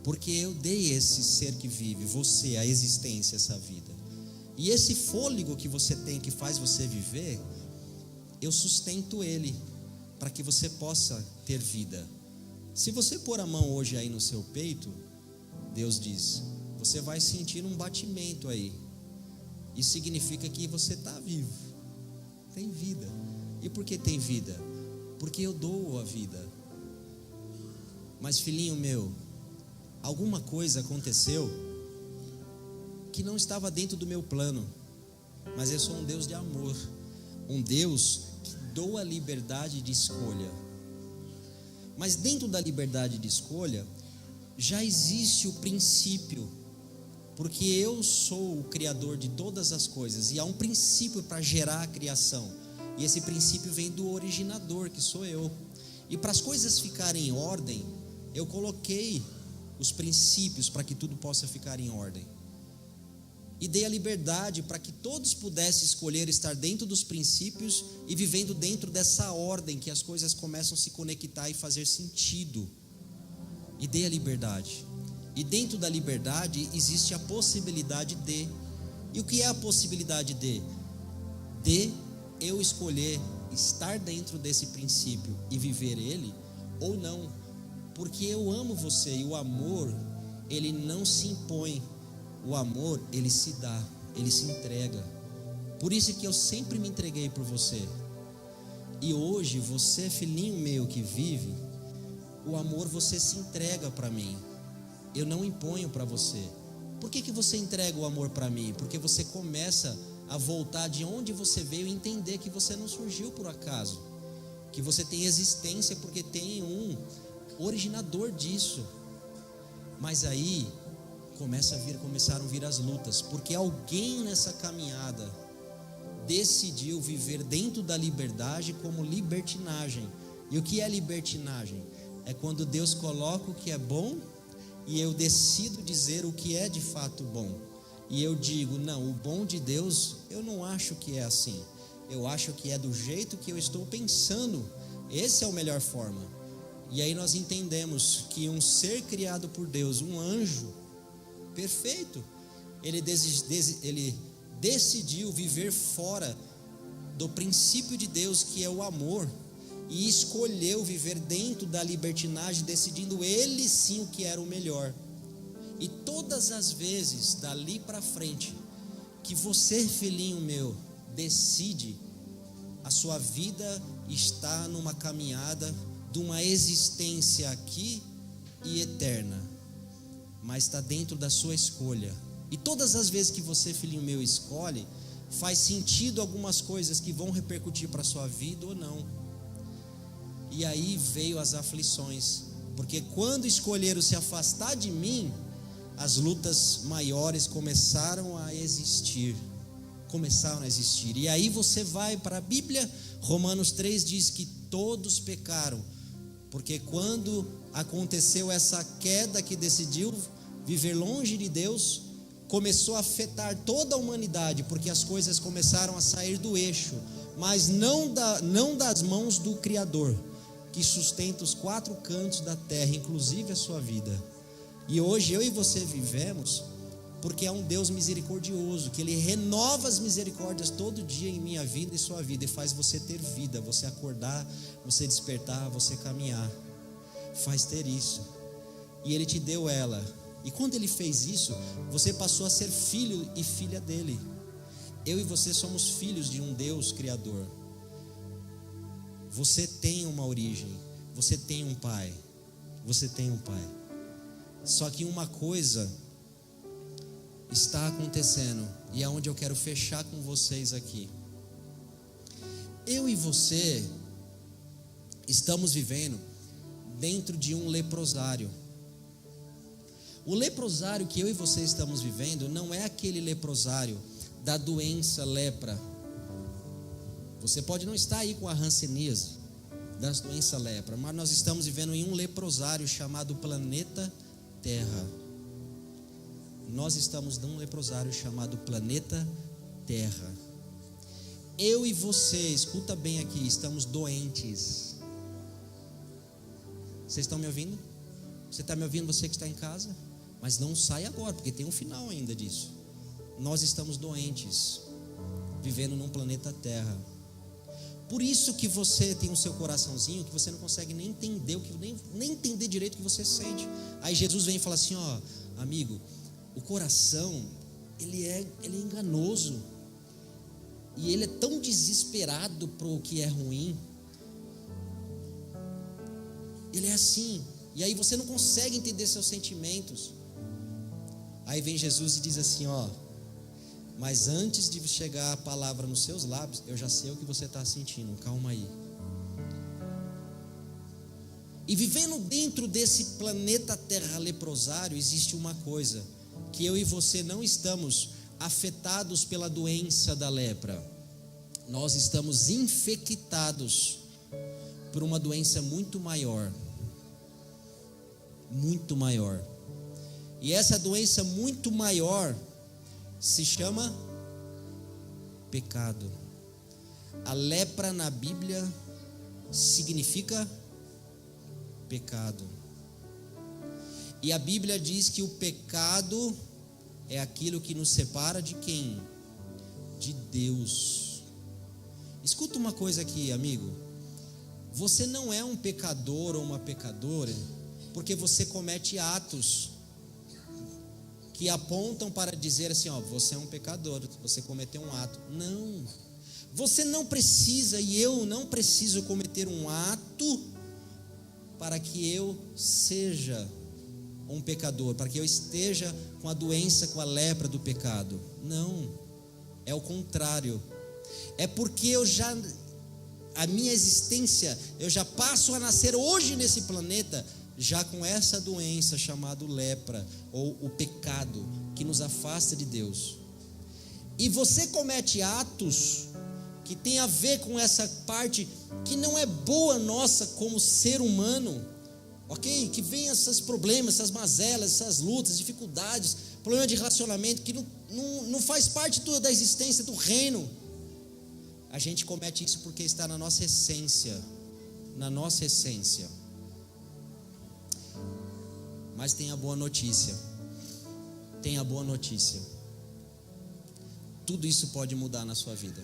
porque eu dei esse ser que vive, você, a existência, essa vida. E esse fôlego que você tem, que faz você viver, eu sustento ele, para que você possa ter vida. Se você pôr a mão hoje aí no seu peito, Deus diz, você vai sentir um batimento aí. Isso significa que você está vivo, tem vida. E por que tem vida? Porque eu dou a vida. Mas filhinho meu, alguma coisa aconteceu que não estava dentro do meu plano. Mas eu sou um Deus de amor, um Deus que dou a liberdade de escolha. Mas dentro da liberdade de escolha já existe o princípio, porque eu sou o criador de todas as coisas, e há um princípio para gerar a criação, e esse princípio vem do originador, que sou eu. E para as coisas ficarem em ordem, eu coloquei os princípios para que tudo possa ficar em ordem, e dei a liberdade para que todos pudessem escolher estar dentro dos princípios e vivendo dentro dessa ordem, que as coisas começam a se conectar e fazer sentido. E dei a liberdade. E dentro da liberdade existe a possibilidade de. E o que é a possibilidade de? De eu escolher estar dentro desse princípio e viver ele, ou não. Porque eu amo você, e o amor, ele não se impõe. O amor, ele se dá, ele se entrega. Por isso que eu sempre me entreguei por você. E hoje, você, filhinho meu que vive, o amor, você se entrega para mim. eu não imponho para você. Por que você entrega o amor para mim? Porque você começa a voltar de onde você veio e entender que você não surgiu por acaso, que você tem existência porque tem um originador disso. Mas aí começaram a vir as lutas, porque alguém nessa caminhada decidiu viver dentro da liberdade como libertinagem. E o que é libertinagem? É quando Deus coloca o que é bom e eu decido dizer o que é de fato bom. E eu digo, não, o bom de Deus eu não acho que é assim, eu acho que é do jeito que eu estou pensando, esse é a melhor forma. E aí nós entendemos que um ser criado por Deus, um anjo perfeito, ele decidiu viver fora do princípio de Deus, que é o amor, e escolheu viver dentro da libertinagem, decidindo ele sim o que era o melhor. E todas as vezes dali para frente que você, filhinho meu, decide, a sua vida está numa caminhada de uma existência aqui e eterna, mas está dentro da sua escolha. E todas as vezes que você, filhinho meu, escolhe, faz sentido algumas coisas que vão repercutir para a sua vida ou não. E aí veio as aflições, porque quando escolheram se afastar de mim, as lutas maiores começaram a existir. E aí você vai para a Bíblia, Romanos 3 diz que todos pecaram, porque quando aconteceu essa queda que decidiu viver longe de Deus, começou a afetar toda a humanidade, porque as coisas começaram a sair do eixo, mas não das mãos do Criador, que sustenta os quatro cantos da terra, inclusive a sua vida. E hoje eu e você vivemos porque é um Deus misericordioso, que Ele renova as misericórdias todo dia em minha vida e sua vida, e faz você ter vida, você acordar, você despertar, você caminhar, faz ter isso, e Ele te deu ela. E quando Ele fez isso, você passou a ser filho e filha dEle. Eu e você somos filhos de um Deus Criador. Você tem uma origem, você tem um pai, Só que uma coisa está acontecendo, e é onde eu quero fechar com vocês aqui. Eu e você estamos vivendo dentro de um leprosário. O leprosário que eu e você estamos vivendo não é aquele leprosário da doença lepra. Você pode não estar aí com a hanseníase das doenças lepra, mas nós estamos vivendo em um leprosário chamado planeta Terra. Nós estamos num leprosário chamado planeta Terra. Eu e você, escuta bem aqui, estamos doentes. Vocês estão me ouvindo? Você está me ouvindo, você que está em casa? Mas não sai agora, porque tem um final ainda disso. Nós estamos doentes, vivendo num planeta Terra. Por isso que você tem o seu coraçãozinho, que você não consegue nem entender, nem entender direito o que você sente. Aí Jesus vem e fala assim, ó, amigo, o coração, ele é enganoso, e ele é tão desesperado para o que é ruim, ele é assim, e aí você não consegue entender seus sentimentos. Aí vem Jesus e diz assim, ó, mas antes de chegar a palavra nos seus lábios, eu já sei o que você está sentindo, calma aí. E vivendo dentro desse planeta Terra leprosário, existe uma coisa, que eu e você não estamos afetados pela doença da lepra. Nós estamos infectados por uma doença muito maior. Muito maior. E essa doença muito maior se chama pecado. A lepra na Bíblia significa pecado. E a Bíblia diz que o pecado é aquilo que nos separa de quem? De Deus. Escuta uma coisa aqui, amigo. Você não é um pecador ou uma pecadora porque você comete atos que apontam para dizer assim, ó, você é um pecador, você cometeu um ato. Não. Você não precisa, e eu não preciso cometer um ato para que eu seja ou um pecador, para que eu esteja com a doença, com a lepra do pecado. Não, é o contrário. É porque a minha existência, eu já passo a nascer hoje nesse planeta, já com essa doença chamada lepra, ou o pecado, que nos afasta de Deus. E você comete atos que tem a ver com essa parte que não é boa nossa como ser humano, ok? Que vem esses problemas, essas mazelas, essas lutas, dificuldades, problema de relacionamento, que não faz parte da existência do reino. A gente comete isso porque está na nossa essência, Mas tem a boa notícia, tudo isso pode mudar na sua vida,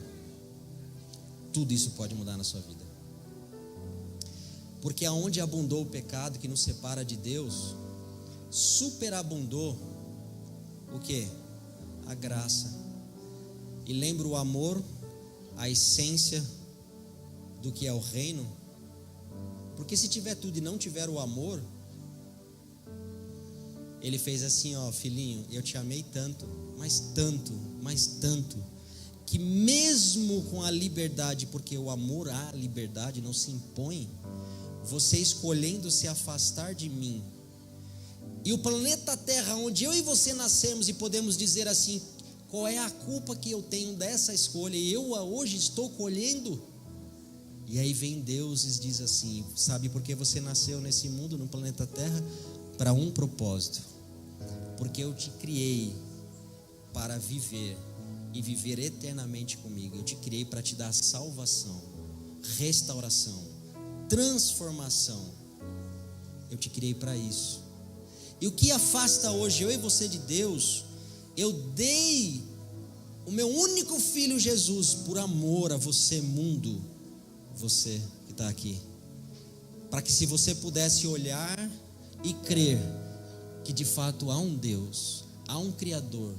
porque aonde abundou o pecado que nos separa de Deus, superabundou o quê? A graça. E lembra o amor, a essência do que é o reino? Porque se tiver tudo e não tiver o amor, ele fez assim, ó, filhinho, eu te amei tanto, mas tanto, que mesmo com a liberdade, porque o amor à liberdade não se impõe, você escolhendo se afastar de mim, e o planeta Terra, onde eu e você nascemos, e podemos dizer assim, qual é a culpa que eu tenho dessa escolha, e eu hoje estou colhendo? E aí vem Deus e diz assim, sabe por que você nasceu nesse mundo, no planeta Terra? Para um propósito, porque eu te criei para viver, e viver eternamente comigo. Eu te criei para te dar salvação, restauração, transformação. Eu te criei para isso. E o que afasta hoje eu e você de Deus? Eu dei o meu único filho Jesus por amor a você, mundo, você que está aqui, para que se você pudesse olhar e crer que de fato há um Deus, há um Criador,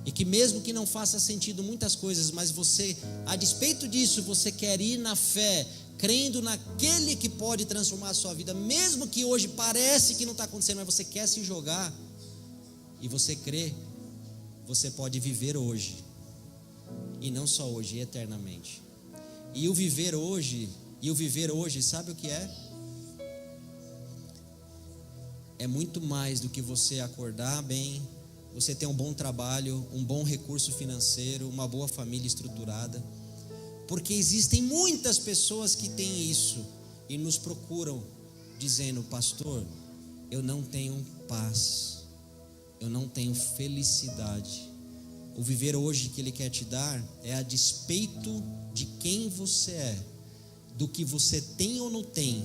e que mesmo que não faça sentido muitas coisas, mas você, a despeito disso, você quer ir na fé, crendo naquele que pode transformar a sua vida, mesmo que hoje parece que não está acontecendo, mas você quer se jogar, e você crê, você pode viver hoje, e não só hoje, eternamente. E o viver hoje, sabe o que é? É muito mais do que você acordar bem, você ter um bom trabalho, um bom recurso financeiro, uma boa família estruturada, porque existem muitas pessoas que têm isso e nos procuram dizendo, pastor, eu não tenho paz, eu não tenho felicidade. O viver hoje que Ele quer te dar é a despeito de quem você é, do que você tem ou não tem.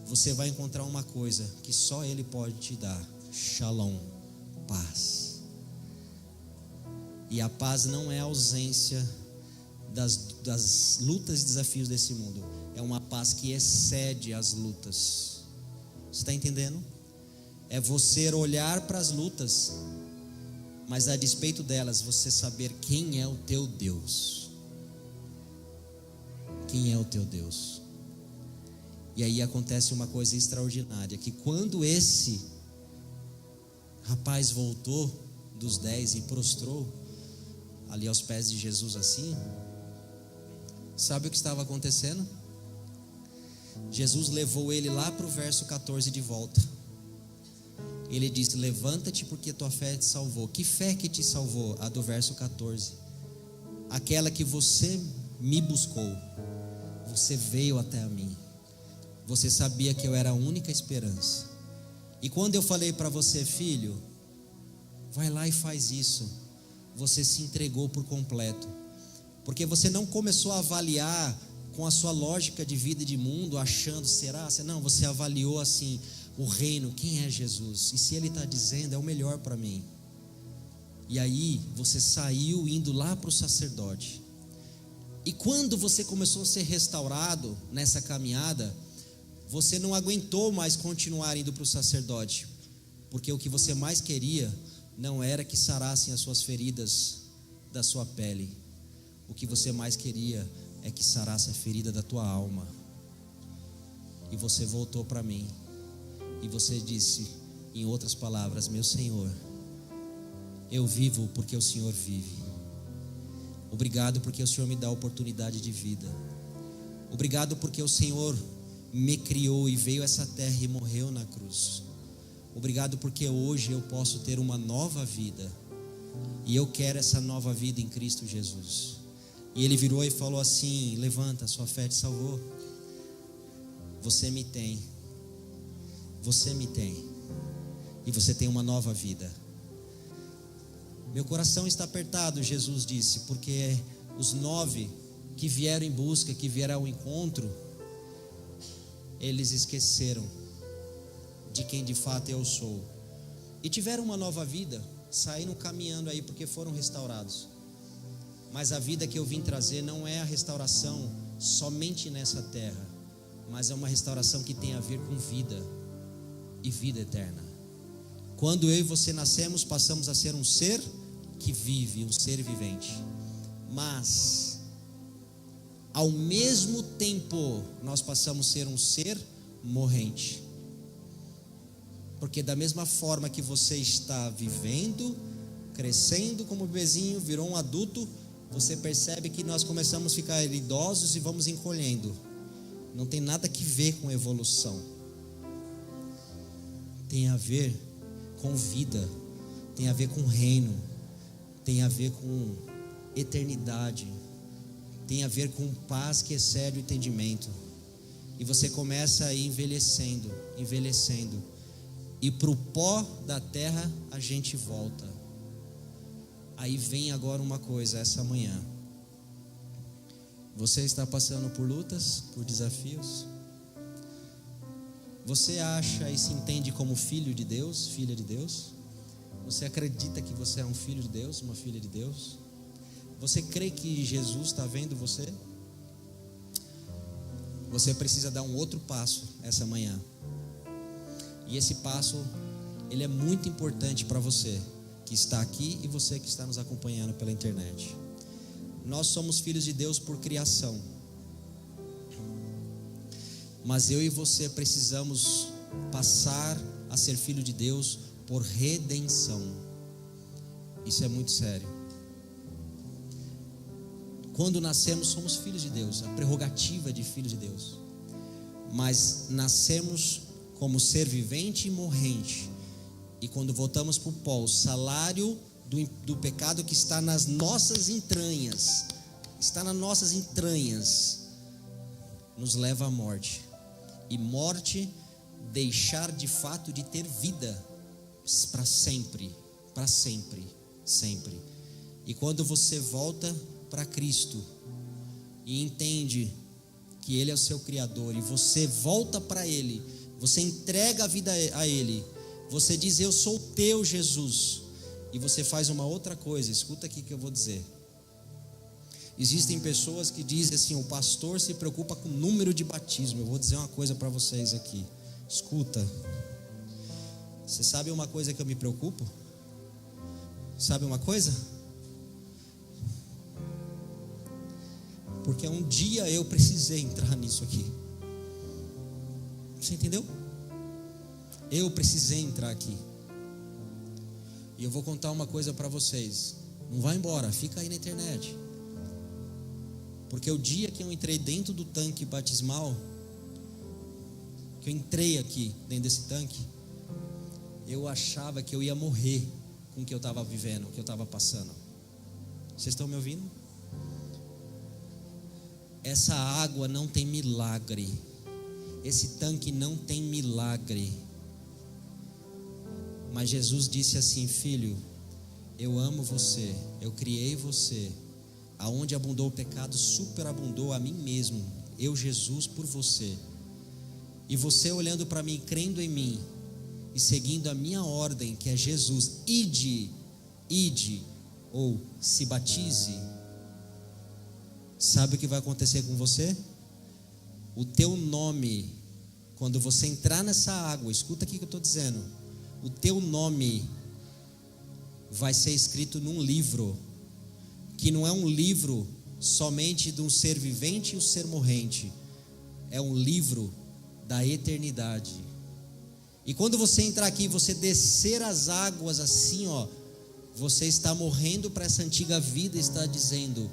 Você vai encontrar uma coisa que só Ele pode te dar: Shalom, paz. E a paz não é a ausência das lutas e desafios desse mundo, é uma paz que excede as lutas. Você está entendendo? É você olhar para as lutas, mas a despeito delas, você saber quem é o teu Deus. Quem é o teu Deus? E aí acontece uma coisa extraordinária, que quando esse rapaz voltou dos 10 e prostrou ali aos pés de Jesus assim, sabe o que estava acontecendo? Jesus levou ele lá para o verso 14 de volta. Ele disse, levanta-te porque tua fé te salvou. Que fé que te salvou? A do verso 14. Aquela que você me buscou, você veio até a mim, você sabia que eu era a única esperança. E quando eu falei para você, filho, vai lá e faz isso, você se entregou por completo, porque você não começou a avaliar com a sua lógica de vida e de mundo, achando, será? Não, você avaliou assim, o reino, quem é Jesus? E se Ele está dizendo, é o melhor para mim. E aí você saiu indo lá para o sacerdote. E quando você começou a ser restaurado nessa caminhada, você não aguentou mais continuar indo para o sacerdote, porque o que você mais queria não era que sarassem as suas feridas da sua pele. O que você mais queria é que sarasse a ferida da tua alma. E você voltou para mim e você disse, Em outras palavras, meu Senhor, eu vivo porque o Senhor vive. Obrigado porque o Senhor me dá a oportunidade de vida. Obrigado porque o Senhor me criou e veio a essa terra e morreu na cruz. Obrigado porque hoje eu posso ter uma nova vida. E eu quero essa nova vida em Cristo Jesus. E ele virou e falou assim: levanta, sua fé te salvou. Você me tem. Você me tem. E você tem uma nova vida. Meu coração está apertado, Jesus disse, porque os 9 que vieram em busca, que vieram ao encontro, eles esqueceram de quem de fato eu sou. E tiveram uma nova vida, saíram caminhando aí porque foram restaurados. Mas a vida que eu vim trazer não é a restauração somente nessa terra, mas é uma restauração que tem a ver com vida e vida eterna. Quando eu e você nascemos, passamos a ser um ser que vive, um ser vivente. Mas ao mesmo tempo nós passamos a ser um ser morrente. Porque da mesma forma que você está vivendo, crescendo como bebezinho, virou um adulto, você percebe que nós começamos a ficar idosos e vamos encolhendo. Não tem nada que ver com evolução. Tem a ver com vida, tem a ver com reino, tem a ver com eternidade, tem a ver com paz que excede o entendimento. E você começa a ir envelhecendo, envelhecendo. E para o pó da terra a gente volta. Aí vem agora uma coisa, essa manhã. Você está passando por lutas, por desafios? Você acha e se entende como filho de Deus, filha de Deus? Você acredita que você é um filho de Deus, uma filha de Deus? Você crê que Jesus está vendo você? Você precisa dar um outro passo essa manhã. E esse passo, ele é muito importante para você que está aqui e você que está nos acompanhando pela internet. Nós somos filhos de Deus por criação. Mas eu e você precisamos passar a ser filho de Deus por redenção. Isso é muito sério. Quando nascemos, somos filhos de Deus, a prerrogativa de filhos de Deus. Mas nascemos como ser vivente e morrente. E quando voltamos para o pó, o salário do pecado que está nas nossas entranhas, nos leva à morte. E morte, deixar de fato de ter vida para sempre, sempre. E quando você volta para Cristo e entende que Ele é o seu Criador, e você volta para Ele, você entrega a vida a Ele, você diz: eu sou teu, Jesus. E você faz uma outra coisa, escuta aqui que eu vou dizer. Existem pessoas que dizem assim: o pastor se preocupa com o número de batismo. Eu vou dizer uma coisa para vocês aqui, escuta. Você sabe uma coisa que eu me preocupo? Sabe uma coisa? Porque um dia eu precisei entrar nisso aqui. Você entendeu? Eu precisei entrar aqui. E eu vou contar uma coisa para vocês. Não vai embora, fica aí na internet. Porque o dia que eu entrei dentro do tanque batismal, que eu entrei aqui dentro desse tanque, eu achava que eu ia morrer com o que eu estava vivendo, o que eu estava passando. Vocês estão me ouvindo? Essa água não tem milagre. Esse tanque não tem milagre. Mas Jesus disse assim: filho, eu amo você, eu criei você. Aonde abundou o pecado, superabundou a mim mesmo. Eu, Jesus, por você. E você olhando para mim, crendo em mim e seguindo a minha ordem, que é Jesus: ide, ou se batize. Sabe o que vai acontecer com você? O teu nome, quando você entrar nessa água, escuta aqui o que eu estou dizendo, o teu nome vai ser escrito num livro, que não é um livro somente de um ser vivente e um ser morrente, é um livro da eternidade. E quando você entrar aqui, você descer as águas assim, ó, você está morrendo para essa antiga vida, está dizendo: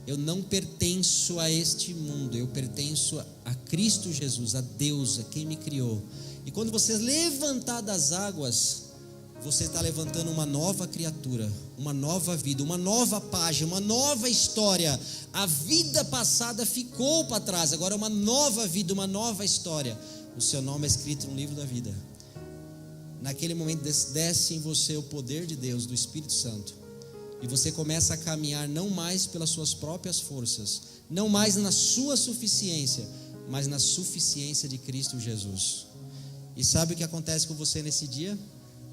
eu não pertenço a este mundo, eu pertenço a Cristo Jesus, a Deus, a quem me criou. E quando você levantar das águas, você está levantando uma nova criatura, uma nova vida, uma nova página, uma nova história. A vida passada ficou para trás, agora é uma nova vida, uma nova história. O seu nome é escrito no livro da vida. Naquele momento desce em você o poder de Deus, do Espírito Santo, e você começa a caminhar não mais pelas suas próprias forças, não mais na sua suficiência, mas na suficiência de Cristo Jesus. E sabe o que acontece com você nesse dia?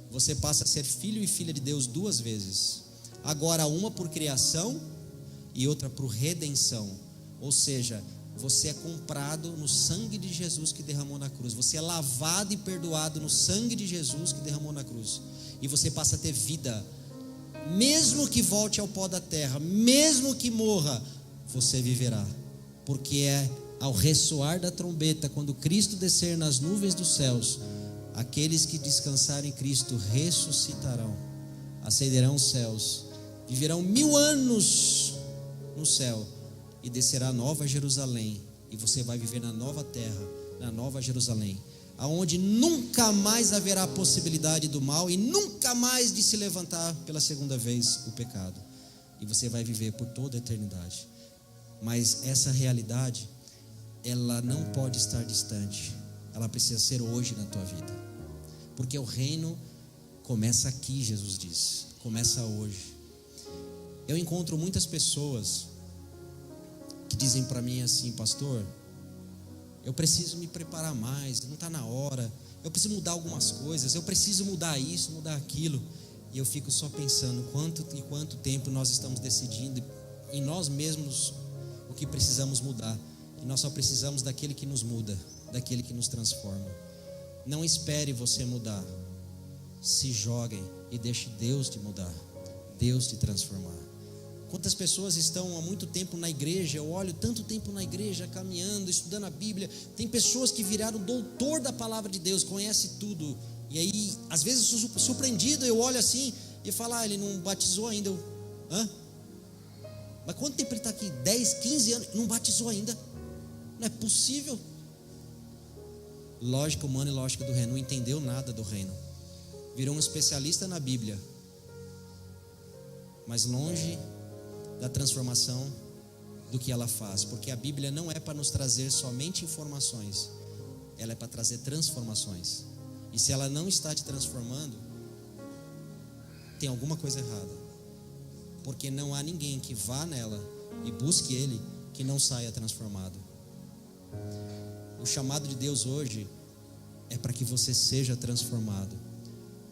Você passa a ser filho e filha de Deus duas vezes. Agora uma por criação e outra por redenção. Ou seja, você é comprado no sangue de Jesus que derramou na cruz. Você é lavado e perdoado no sangue de Jesus que derramou na cruz. E você passa a ter vida. Mesmo que volte ao pó da terra, mesmo que morra, você viverá. Porque é ao ressoar da trombeta, quando Cristo descer nas nuvens dos céus, aqueles que descansarem em Cristo ressuscitarão, ascenderão os céus, viverão 1000 anos no céu, e descerá a nova Jerusalém, e você vai viver na nova terra, na nova Jerusalém, aonde nunca mais haverá possibilidade do mal, e nunca mais de se levantar pela segunda vez o pecado, e você vai viver por toda a eternidade. Mas essa realidade, ela não pode estar distante, ela precisa ser hoje na tua vida, porque o reino começa aqui, Jesus diz, começa hoje. Eu encontro muitas pessoas que dizem para mim assim: pastor, eu preciso me preparar mais, não está na hora, eu preciso mudar algumas coisas, eu preciso mudar isso, mudar aquilo. E eu fico só pensando quanto tempo nós estamos decidindo em nós mesmos o que precisamos mudar, e nós só precisamos daquele que nos muda, daquele que nos transforma. Não espere você mudar, se joguem e deixe Deus te mudar, Deus te transformar. Quantas pessoas estão há muito tempo na igreja? Eu olho tanto tempo na igreja, caminhando, estudando a Bíblia. Tem pessoas que viraram doutor da palavra de Deus, conhece tudo. E aí, às vezes eu sou surpreendido, eu olho assim e falo: ele não batizou ainda. Mas quanto tempo ele está aqui? 10, 15 anos, não batizou ainda? Não é possível. Lógica humana e lógica do reino, não entendeu nada do reino. Virou um especialista na Bíblia, mas longe da transformação do que ela faz. Porque a Bíblia não é para nos trazer somente informações, ela é para trazer transformações. E se ela não está te transformando, tem alguma coisa errada, porque não há ninguém que vá nela e busque Ele que não saia transformado. O chamado de Deus hoje é para que você seja transformado.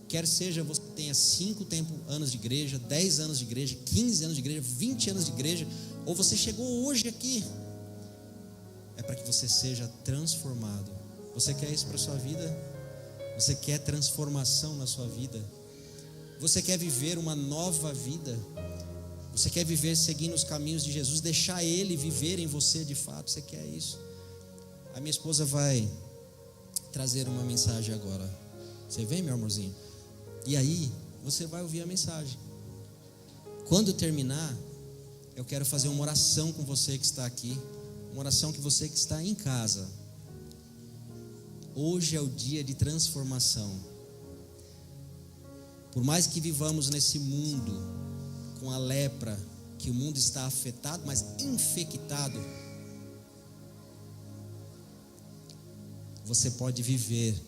Quer seja você tenha 5 anos de igreja, 10 anos de igreja, 15 anos de igreja, 20 anos de igreja, ou você chegou hoje aqui, é para que você seja transformado. Você quer isso para a sua vida? Você quer transformação na sua vida? Você quer viver uma nova vida? Você quer viver seguindo os caminhos de Jesus, deixar Ele viver em você de fato? Você quer isso? A minha esposa vai trazer uma mensagem agora. Você vem, meu amorzinho? E aí, você vai ouvir a mensagem. Quando terminar, eu quero fazer uma oração com você que está aqui, uma oração que você que está em casa. Hoje é o dia de transformação. Por mais que vivamos nesse mundo com a lepra, que o mundo está afetado, mas infectado, você pode viver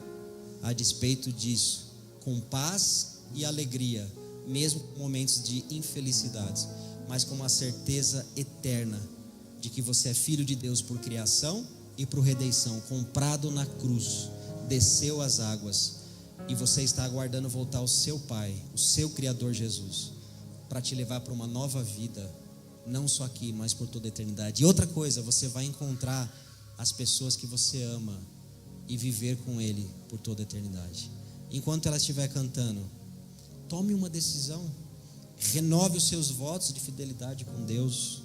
a despeito disso, com paz e alegria, mesmo em momentos de infelicidades, mas com uma certeza eterna de que você é filho de Deus por criação e por redenção, comprado na cruz, desceu as águas, e você está aguardando voltar ao seu Pai, o seu Criador Jesus, para te levar para uma nova vida, não só aqui, mas por toda a eternidade. E outra coisa, você vai encontrar as pessoas que você ama e viver com Ele por toda a eternidade. Enquanto ela estiver cantando, tome uma decisão, renove os seus votos de fidelidade com Deus,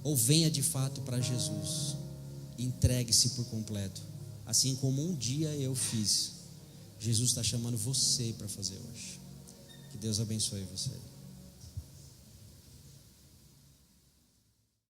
ou venha de fato para Jesus, entregue-se por completo, assim como um dia eu fiz. Jesus está chamando você para fazer hoje. Que Deus abençoe vocês.